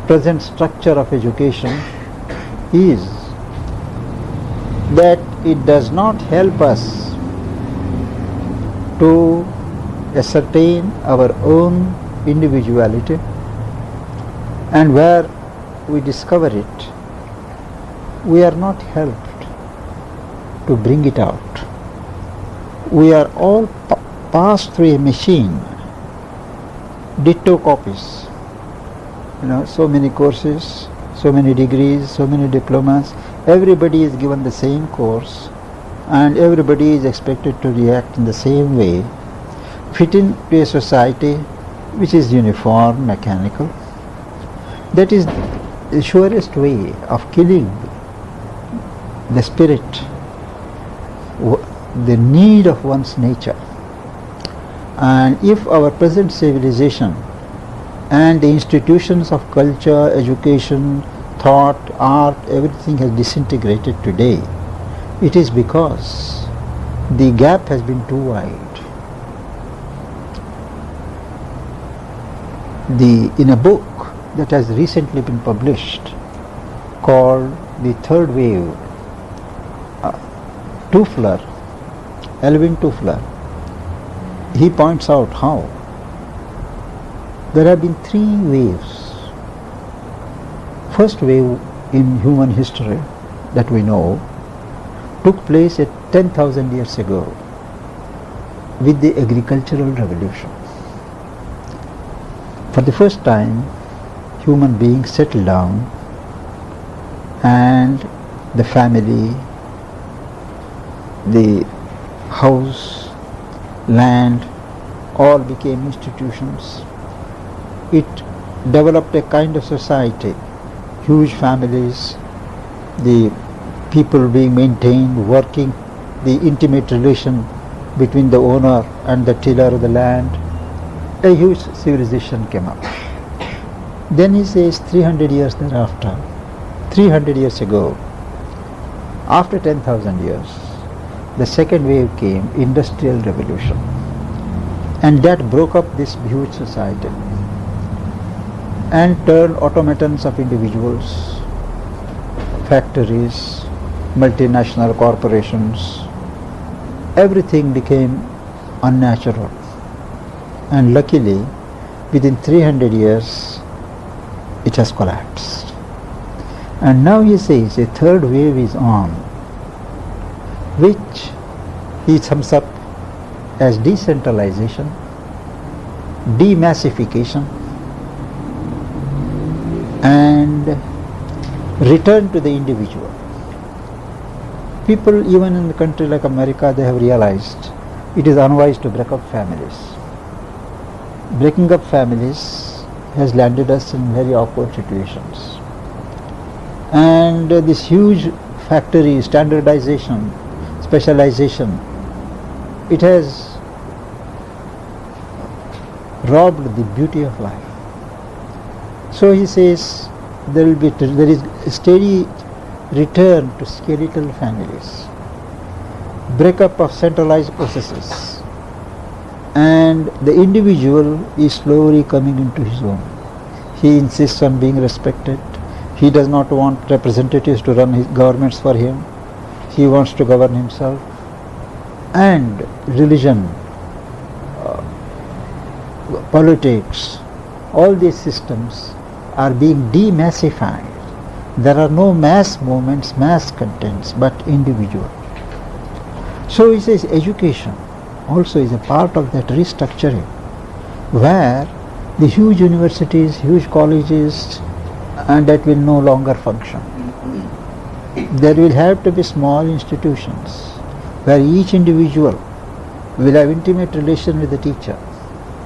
present structure of education, is that it does not help us to ascertain our own individuality, and where we discover it, we are not helped to bring it out. We are all passed through a machine, ditto copies. So many courses, so many degrees, so many diplomas. Everybody is given the same course, and everybody is expected to react in the same way, fit into a society which is uniform, mechanical. That is the surest way of killing the spirit, the need of one's nature. And if our present civilization and the institutions of culture, education, thought, art, everything has disintegrated today, it is because the gap has been too wide. In a book that has recently been published called The Third Wave, Toffler, Alvin Toffler, he points out how there have been three waves. First wave in human history that we know took place at 10,000 years ago with the agricultural revolution. For the first time, human beings settled down and the family, the house, land, all became institutions. It developed a kind of society, huge families, the people being maintained, working, the intimate relation between the owner and the tiller of the land. A huge civilization came up. Then he says 300 years thereafter, 300 years ago, after 10,000 years, the second wave came, industrial revolution, and that broke up this huge society and turned automatons of individuals, factories, multinational corporations, everything became unnatural. And luckily, within 300 years, it has collapsed. And now he says a third wave is on, which he sums up as decentralization, demassification, and return to the individual. People, even in a country like America, they have realized it is unwise to break up families. Breaking up families has landed us in very awkward situations. And this huge factory, standardization, specialization, it has robbed the beauty of life. So he says there is a steady return to skeletal families, breakup of centralized processes, and the individual is slowly coming into his own. He insists on being respected. He does not want representatives to run his governments for him. He wants to govern himself. And religion, politics, all these systems are being demassified. There are no mass movements, mass contents, but individual. So he says education also is a part of that restructuring, where the huge universities, huge colleges, and that will no longer function. There will have to be small institutions where each individual will have intimate relation with the teacher,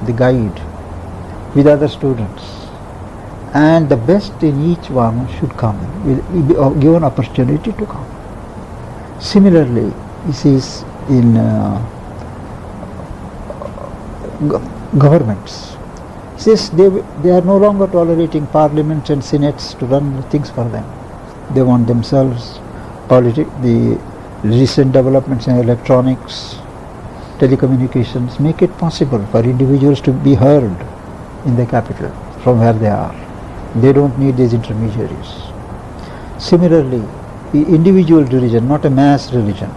the guide, with other students, and the best in each one should come, will be given opportunity to come. Similarly, this is in governments. He says they are no longer tolerating parliaments and senates to run things for them. They want themselves. The recent developments in electronics, telecommunications make it possible for individuals to be heard in the capital from where they are. They don't need these intermediaries. Similarly, the individual religion, not a mass religion.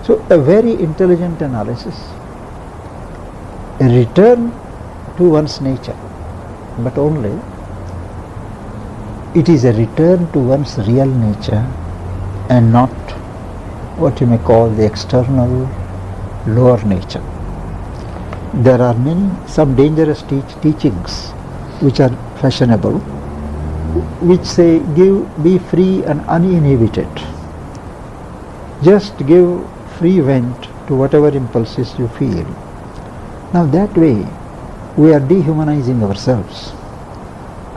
So a very intelligent analysis, a return to one's nature, but only it is a return to one's real nature and not what you may call the external lower nature. There are some dangerous teachings which are fashionable, which say be free and uninhibited. Just give free vent to whatever impulses you feel. Now that way we are dehumanizing ourselves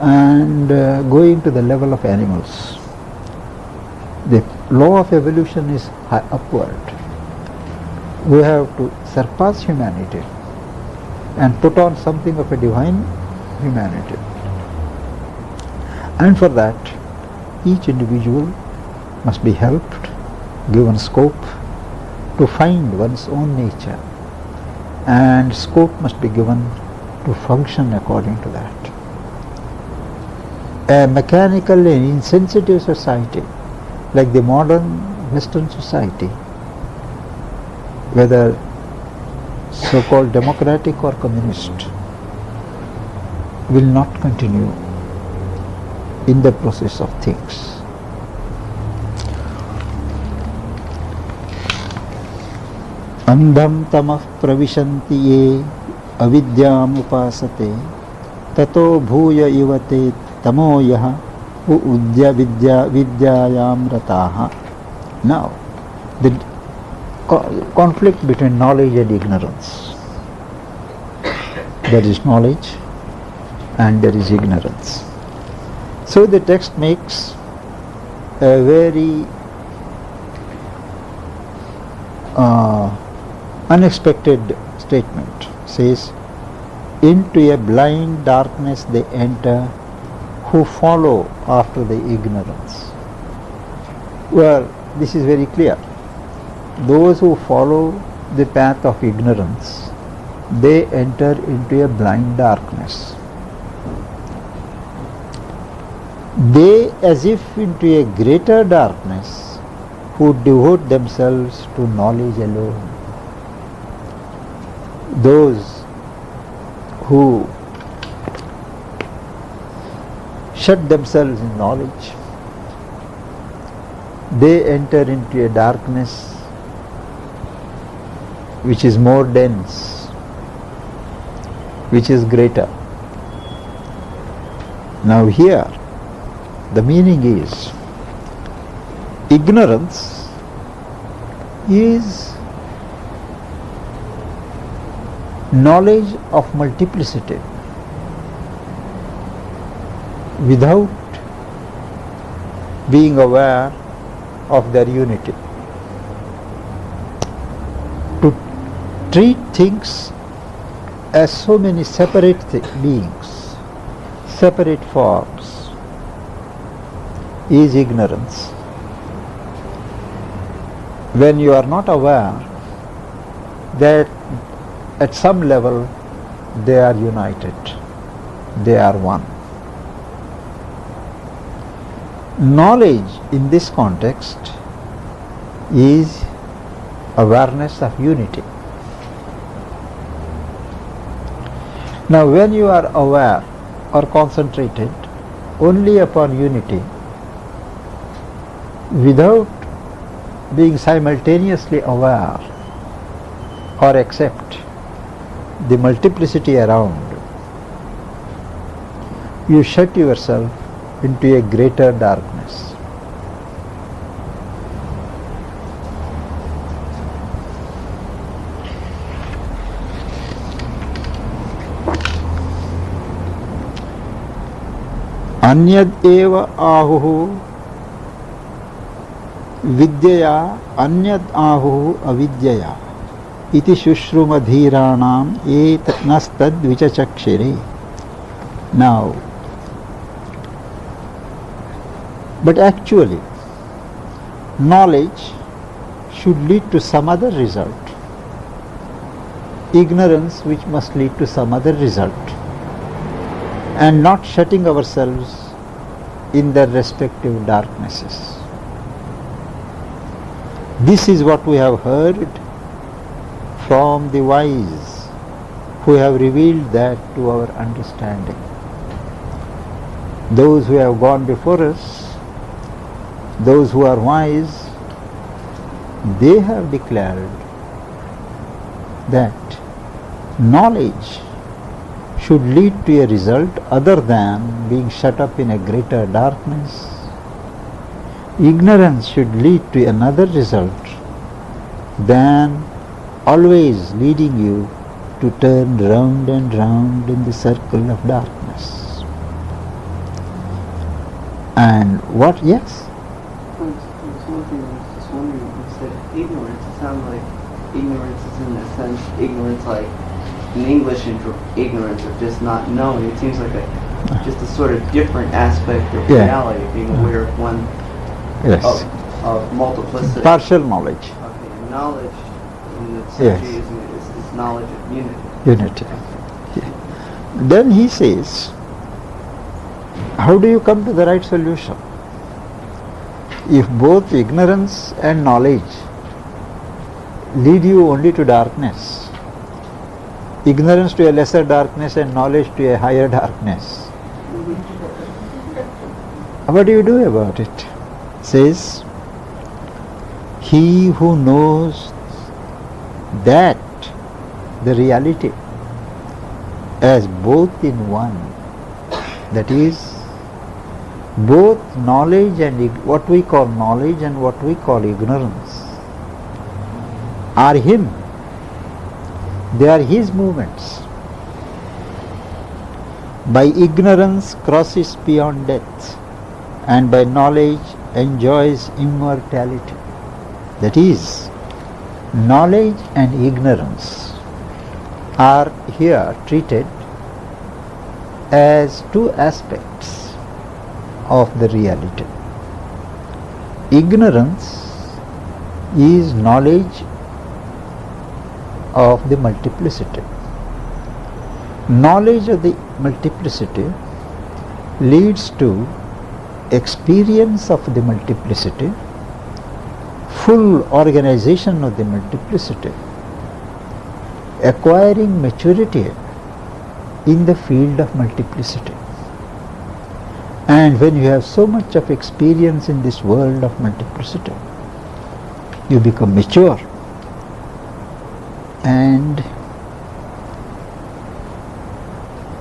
and going to the level of animals. The law of evolution is upward. We have to surpass humanity and put on something of a divine humanity. And for that, each individual must be helped, given scope to find one's own nature, and scope must be given to function according to that. A mechanical and insensitive society like the modern Western society, whether so-called democratic or communist, will not continue in the process of things. Andham tamah pravishanti ye avidyam upasate tato bhuya ivate tamo yaha udya vidyayam rataha. Now, the conflict between knowledge and ignorance. There is knowledge and there is ignorance. So the text makes a very unexpected statement. Says, into a blind darkness they enter who follow after the ignorance. Well, this is very clear. Those who follow the path of ignorance, they enter into a blind darkness. They, as if into a greater darkness, who devote themselves to knowledge alone. Those who shut themselves in knowledge, they enter into a darkness which is more dense, which is greater. Now here, the meaning is, ignorance is knowledge of multiplicity without being aware of their unity. To treat things as so many separate beings, separate forms, is ignorance. When you are not aware that at some level they are united, they are one. Knowledge in this context is awareness of unity. Now when you are aware or concentrated only upon unity without being simultaneously aware or accept the multiplicity around, you shut yourself into a greater darkness. Anyad eva ahuhu vidyaya anyad ahuhu avidyaya iti shushrumadhiranam etnastad vichachakshire. Now, but actually, knowledge should lead to some other result. Ignorance which must lead to some other result. And not shutting ourselves in their respective darknesses. This is what we have heard from the wise who have revealed that to our understanding. Those who have gone before us, those who are wise, they have declared that knowledge should lead to a result other than being shut up in a greater darkness, ignorance should lead to another result than always leading you to turn round and round in the circle of darkness. And what, yes? There's one thing I was just wondering, you said ignorance, it sounds like ignorance is in a sense, ignorance like in English ignorance of just not knowing. It seems like just a sort of different aspect of reality, being aware of one, Yes. of multiplicity. Partial knowledge. Okay, and knowledge in the Yes. is this knowledge of unity. Unity. Then he says, how do you come to the right solution? If both ignorance and knowledge lead you only to darkness, ignorance to a lesser darkness and knowledge to a higher darkness, what do you do about it? Says, he who knows that the reality as both in one, that is, both knowledge and what we call knowledge and what we call ignorance are him. They are his movements. By ignorance crosses beyond death, and by knowledge enjoys immortality. That is, knowledge and ignorance are here treated as two aspects of the reality. Ignorance is knowledge of the multiplicity. Knowledge of the multiplicity leads to experience of the multiplicity, full organization of the multiplicity, acquiring maturity in the field of multiplicity. And when you have so much of experience in this world of multiplicity, you become mature and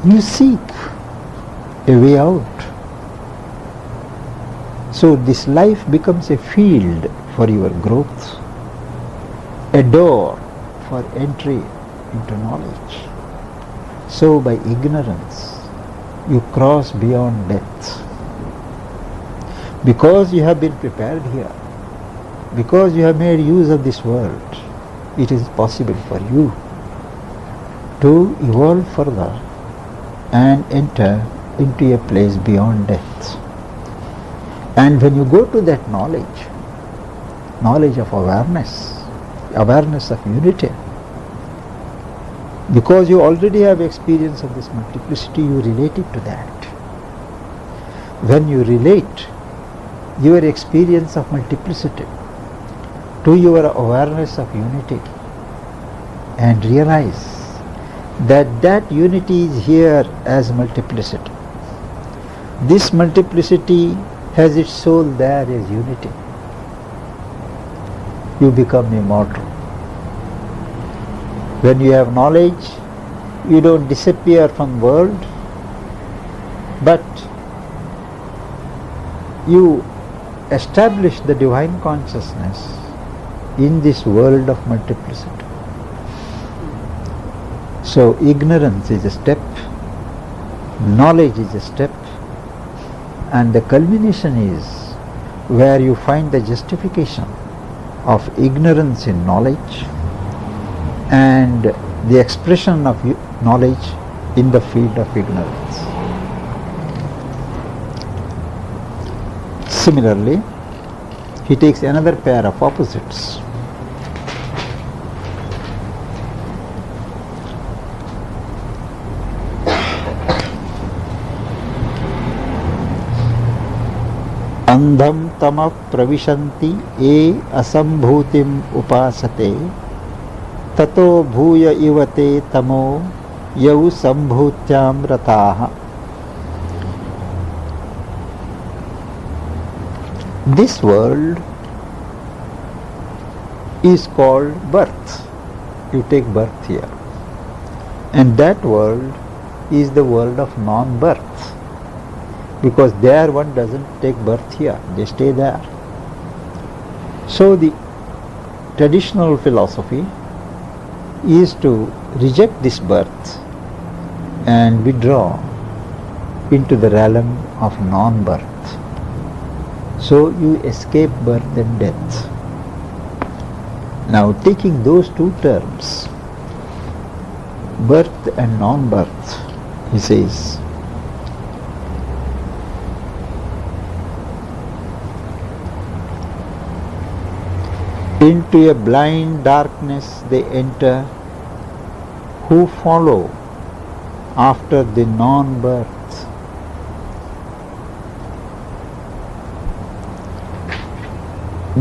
you seek a way out. So this life becomes a field for your growth, a door for entry into knowledge. So by ignorance, you cross beyond death. Because you have been prepared here, because you have made use of this world, it is possible for you to evolve further and enter into a place beyond death. And when you go to that knowledge, knowledge of awareness, awareness of unity, because you already have experience of this multiplicity, you relate it to that. When you relate your experience of multiplicity to your awareness of unity and realize that that unity is here as multiplicity, this multiplicity has its soul there as unity, you become immortal. When you have knowledge, you don't disappear from the world, but you establish the divine consciousness in this world of multiplicity. So ignorance is a step, knowledge is a step, and the culmination is where you find the justification of ignorance in knowledge and the expression of knowledge in the field of ignorance. Similarly, he takes another pair of opposites. अंधम तम प्रविशन्ति ये असंभूतिम उपासते ततो भूय इवते तमो यौ संभूत्याम रताः. This world is called birth. You take birth here. And that world is the world of non-birth. Because there one doesn't take birth here, they stay there. So the traditional philosophy is to reject this birth and withdraw into the realm of non-birth. So you escape birth and death. Now taking those two terms, birth and non-birth, he says, into a blind darkness they enter who follow after the non-birth.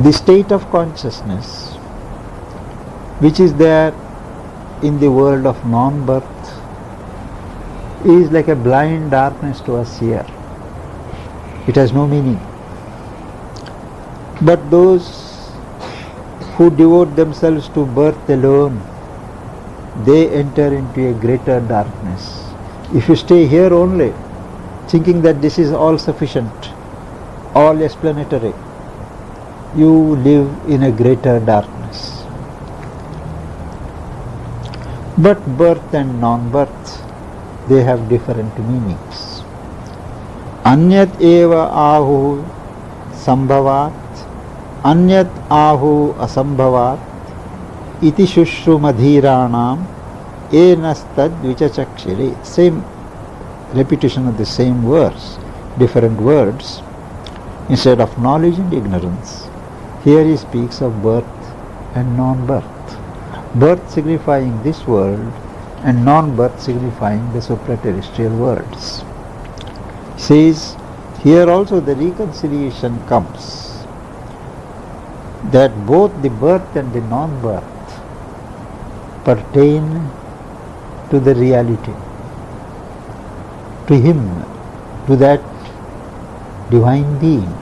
The state of consciousness which is there in the world of non-birth is like a blind darkness to us here. It has no meaning. But those who devote themselves to birth alone, they enter into a greater darkness. If you stay here only, thinking that this is all sufficient, all explanatory, you live in a greater darkness. But birth and non-birth, they have different meanings. Anyat eva ahu sambhavat, anyat ahu asambhavat, iti shushrumadhiranam enastad vichachakshire. Same repetition of the same verse, different words, instead of knowledge and ignorance. Here he speaks of birth and non-birth. Birth signifying this world and non-birth signifying the supra-terrestrial worlds. He says, here also the reconciliation comes, that both the birth and the non-birth pertain to the reality, to him, to that divine being.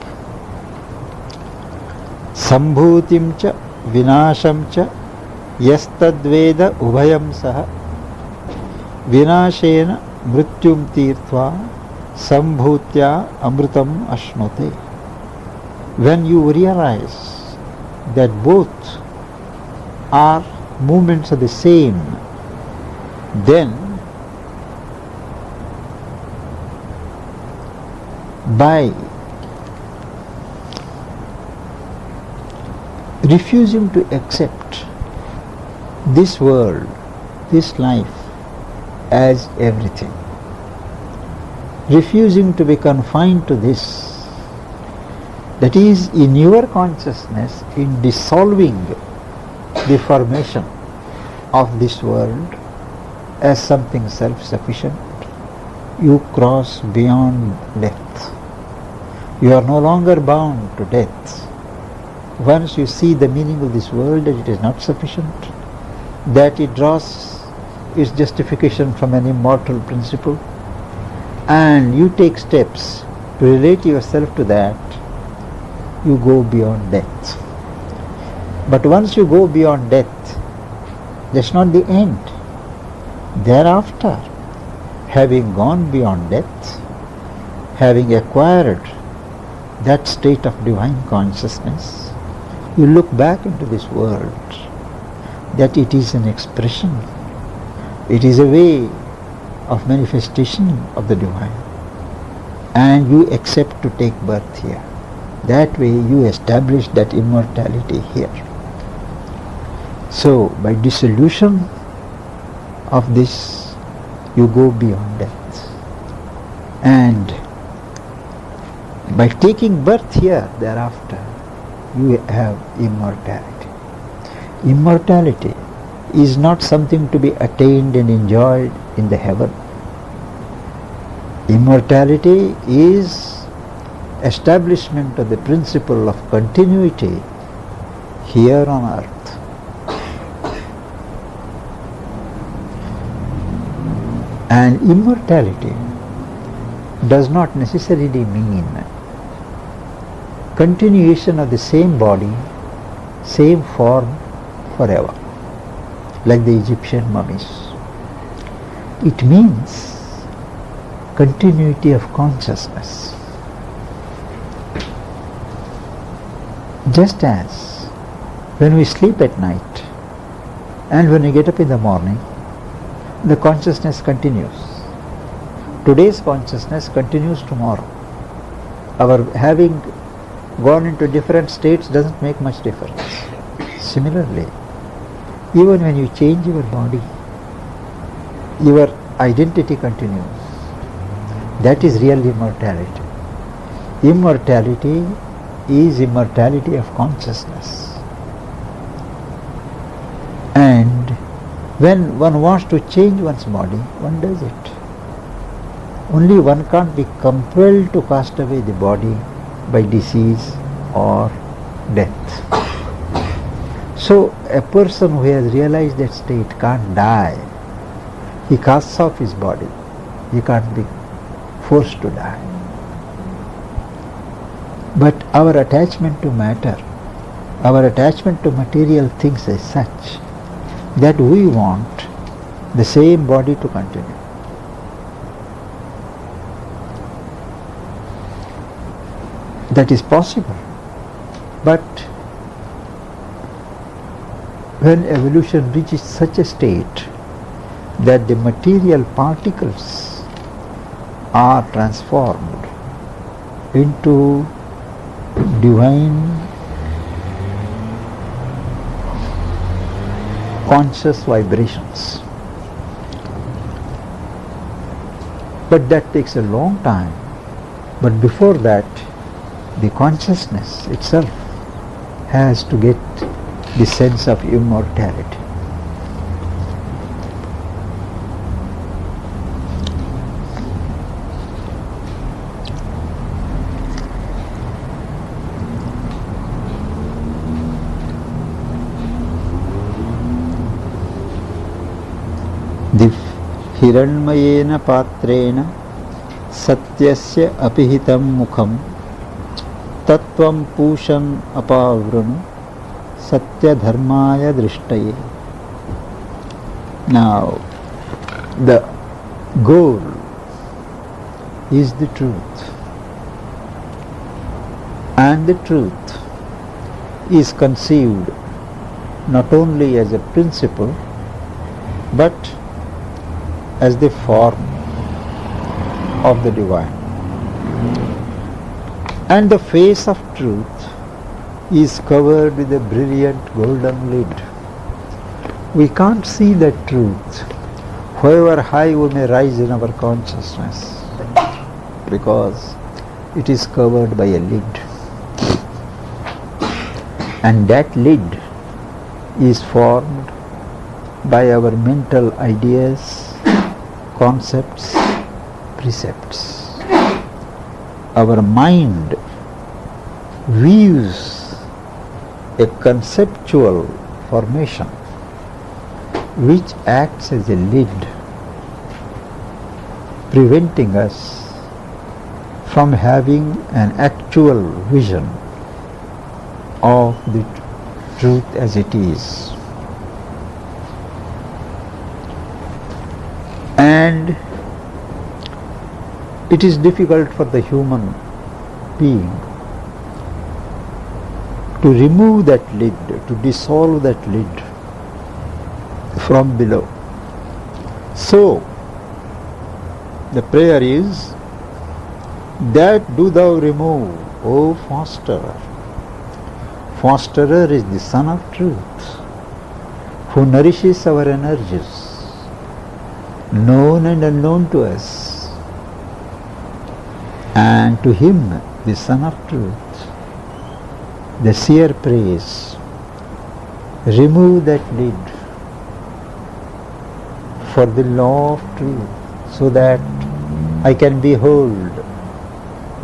Sambhutim cha vinasham cha yastadveda ubhayam saha vinashena mrityum tirtva sambhutya amritam ashnote. When you realize that both are movements of the same, then by refusing to accept this world, this life as everything, refusing to be confined to this, that is, in your consciousness, in dissolving the formation of this world as something self-sufficient, you cross beyond death. You are no longer bound to death. Once you see the meaning of this world, that it is not sufficient, that it draws its justification from an immortal principle, and you take steps to relate yourself to that, you go beyond death. But once you go beyond death, that's not the end. Thereafter, having gone beyond death, having acquired that state of divine consciousness, you look back into this world, that it is an expression, it is a way of manifestation of the divine, and you accept to take birth here. That way you establish that immortality here. So by dissolution of this, you go beyond death, and by taking birth here thereafter, you have immortality. Immortality is not something to be attained and enjoyed in the heaven. Immortality is establishment of the principle of continuity here on earth. And immortality does not necessarily mean continuation of the same body, same form forever, like the Egyptian mummies. It means continuity of consciousness. Just as when we sleep at night and when we get up in the morning, the consciousness continues. Today's consciousness continues tomorrow. Our having gone into different states doesn't make much difference. Similarly, even when you change your body, your identity continues. That is real immortality. Immortality is immortality of consciousness. And when one wants to change one's body, one does it. Only one can't be compelled to cast away the body by disease or death. So a person who has realized that state can't die. He casts off his body. He can't be forced to die. But our attachment to matter, our attachment to material things is such that we want the same body to continue. That is possible. But when evolution reaches such a state that the material particles are transformed into divine conscious vibrations. But that takes a long time. But before that, the consciousness itself has to get the sense of immortality. The हिरण्मयेन पात्रेण सत्यस्य अपिहितं मुखं तत्वं पूषन् अपावृणु सत्यधर्माय दृष्टये. Now, the goal is the truth, and the truth is conceived not only as a principle but as the form of the divine. And the face of truth is covered with a brilliant golden lid. We can't see that truth, however high we may rise in our consciousness, because it is covered by a lid. And that lid is formed by our mental ideas, concepts, precepts. Our mind weaves a conceptual formation which acts as a lid, preventing us from having an actual vision of the truth as it is. And it is difficult for the human being to remove that lid, to dissolve that lid from below. So, the prayer is, that do thou remove, O Fosterer. Fosterer is the Son of Truth, who nourishes our energies, known and unknown to us. And to him, the Son of Truth, the seer prays, remove that lid for the law of truth, so that I can behold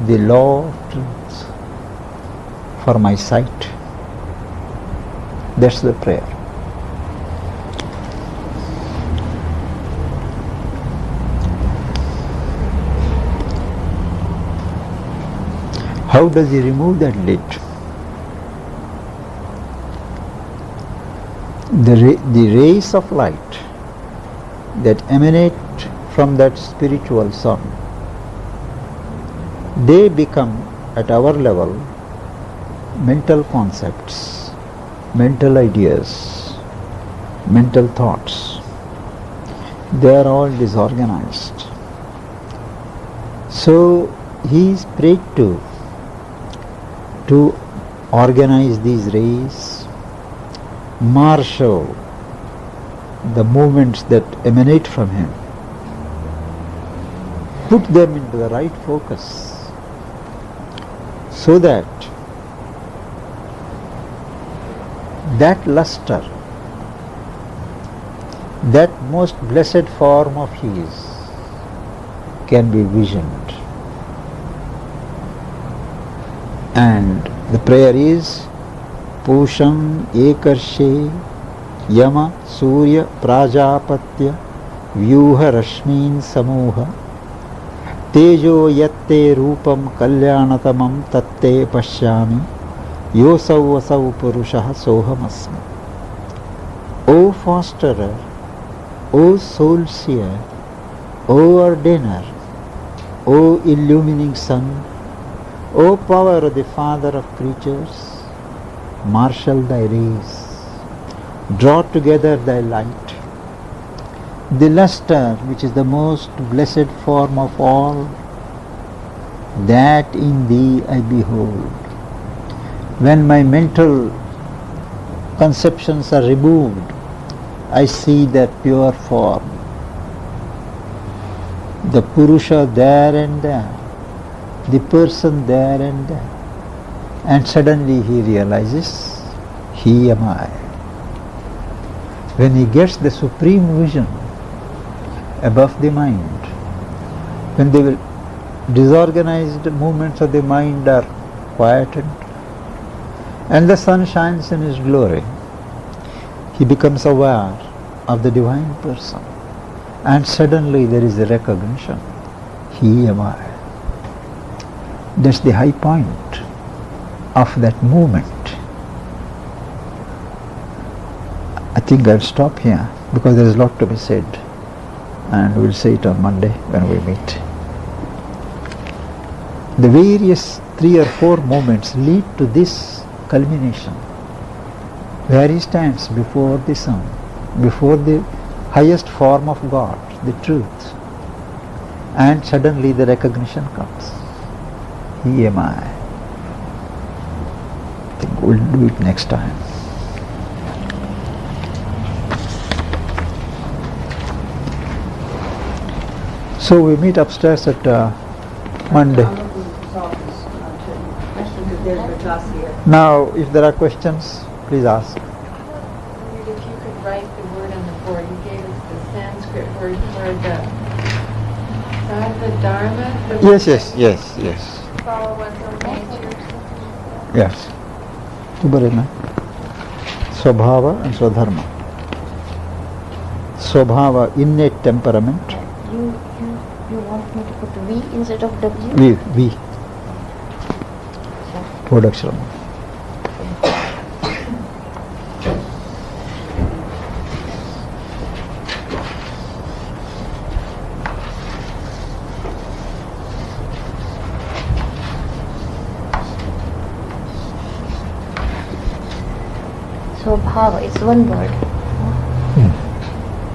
the law of truth for my sight. That's the prayer. How does he remove that lid? The rays of light that emanate from that spiritual sun, they become at our level mental concepts, mental ideas, mental thoughts, they are all disorganized. So he is prayed to organize these rays, marshal the movements that emanate from him, put them into the right focus, so that that luster, that most blessed form of his can be visioned. And the prayer is Pusham Ekarshe Yama Surya Prajapatya Vyuha Rashmin Samoha Tejo Yatte Rupam Kalyanatamam Tatte Pashyami Yosau Vasau Purushaha Sohamasmi. O fosterer, O soul seer, O ordainer, O illumining sun, O power of the Father of creatures, marshal thy rays, draw together thy light, the luster which is the most blessed form of all, that in thee I behold. When my mental conceptions are removed, I see that pure form, the Purusha there and there, the person there and there, and suddenly he realizes, he am I. When he gets the supreme vision above the mind, when the disorganized movements of the mind are quieted, and the sun shines in his glory, he becomes aware of the divine person, and suddenly there is a recognition, he am I. That's the high point of that movement. I think I'll stop here because there is a lot to be said, and we'll say it on Monday when we meet. The various 3 or 4 moments lead to this culmination, where he stands before the sun, before the highest form of God, the truth, and suddenly the recognition comes. He am I. I think we'll do it next time. So we meet upstairs at Monday. Now, if there are questions, please ask. If you could write the word on the board, you gave us the Sanskrit word for the Dharma. Yes. Follow one's own nature. Yes. Tubarina. Swabhava and Swadharma. Swabhava, innate temperament. You want me to put V instead of W? V. Production. So bhava is one word.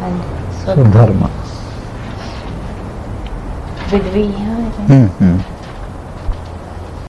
And Swadharma. with V here, I think.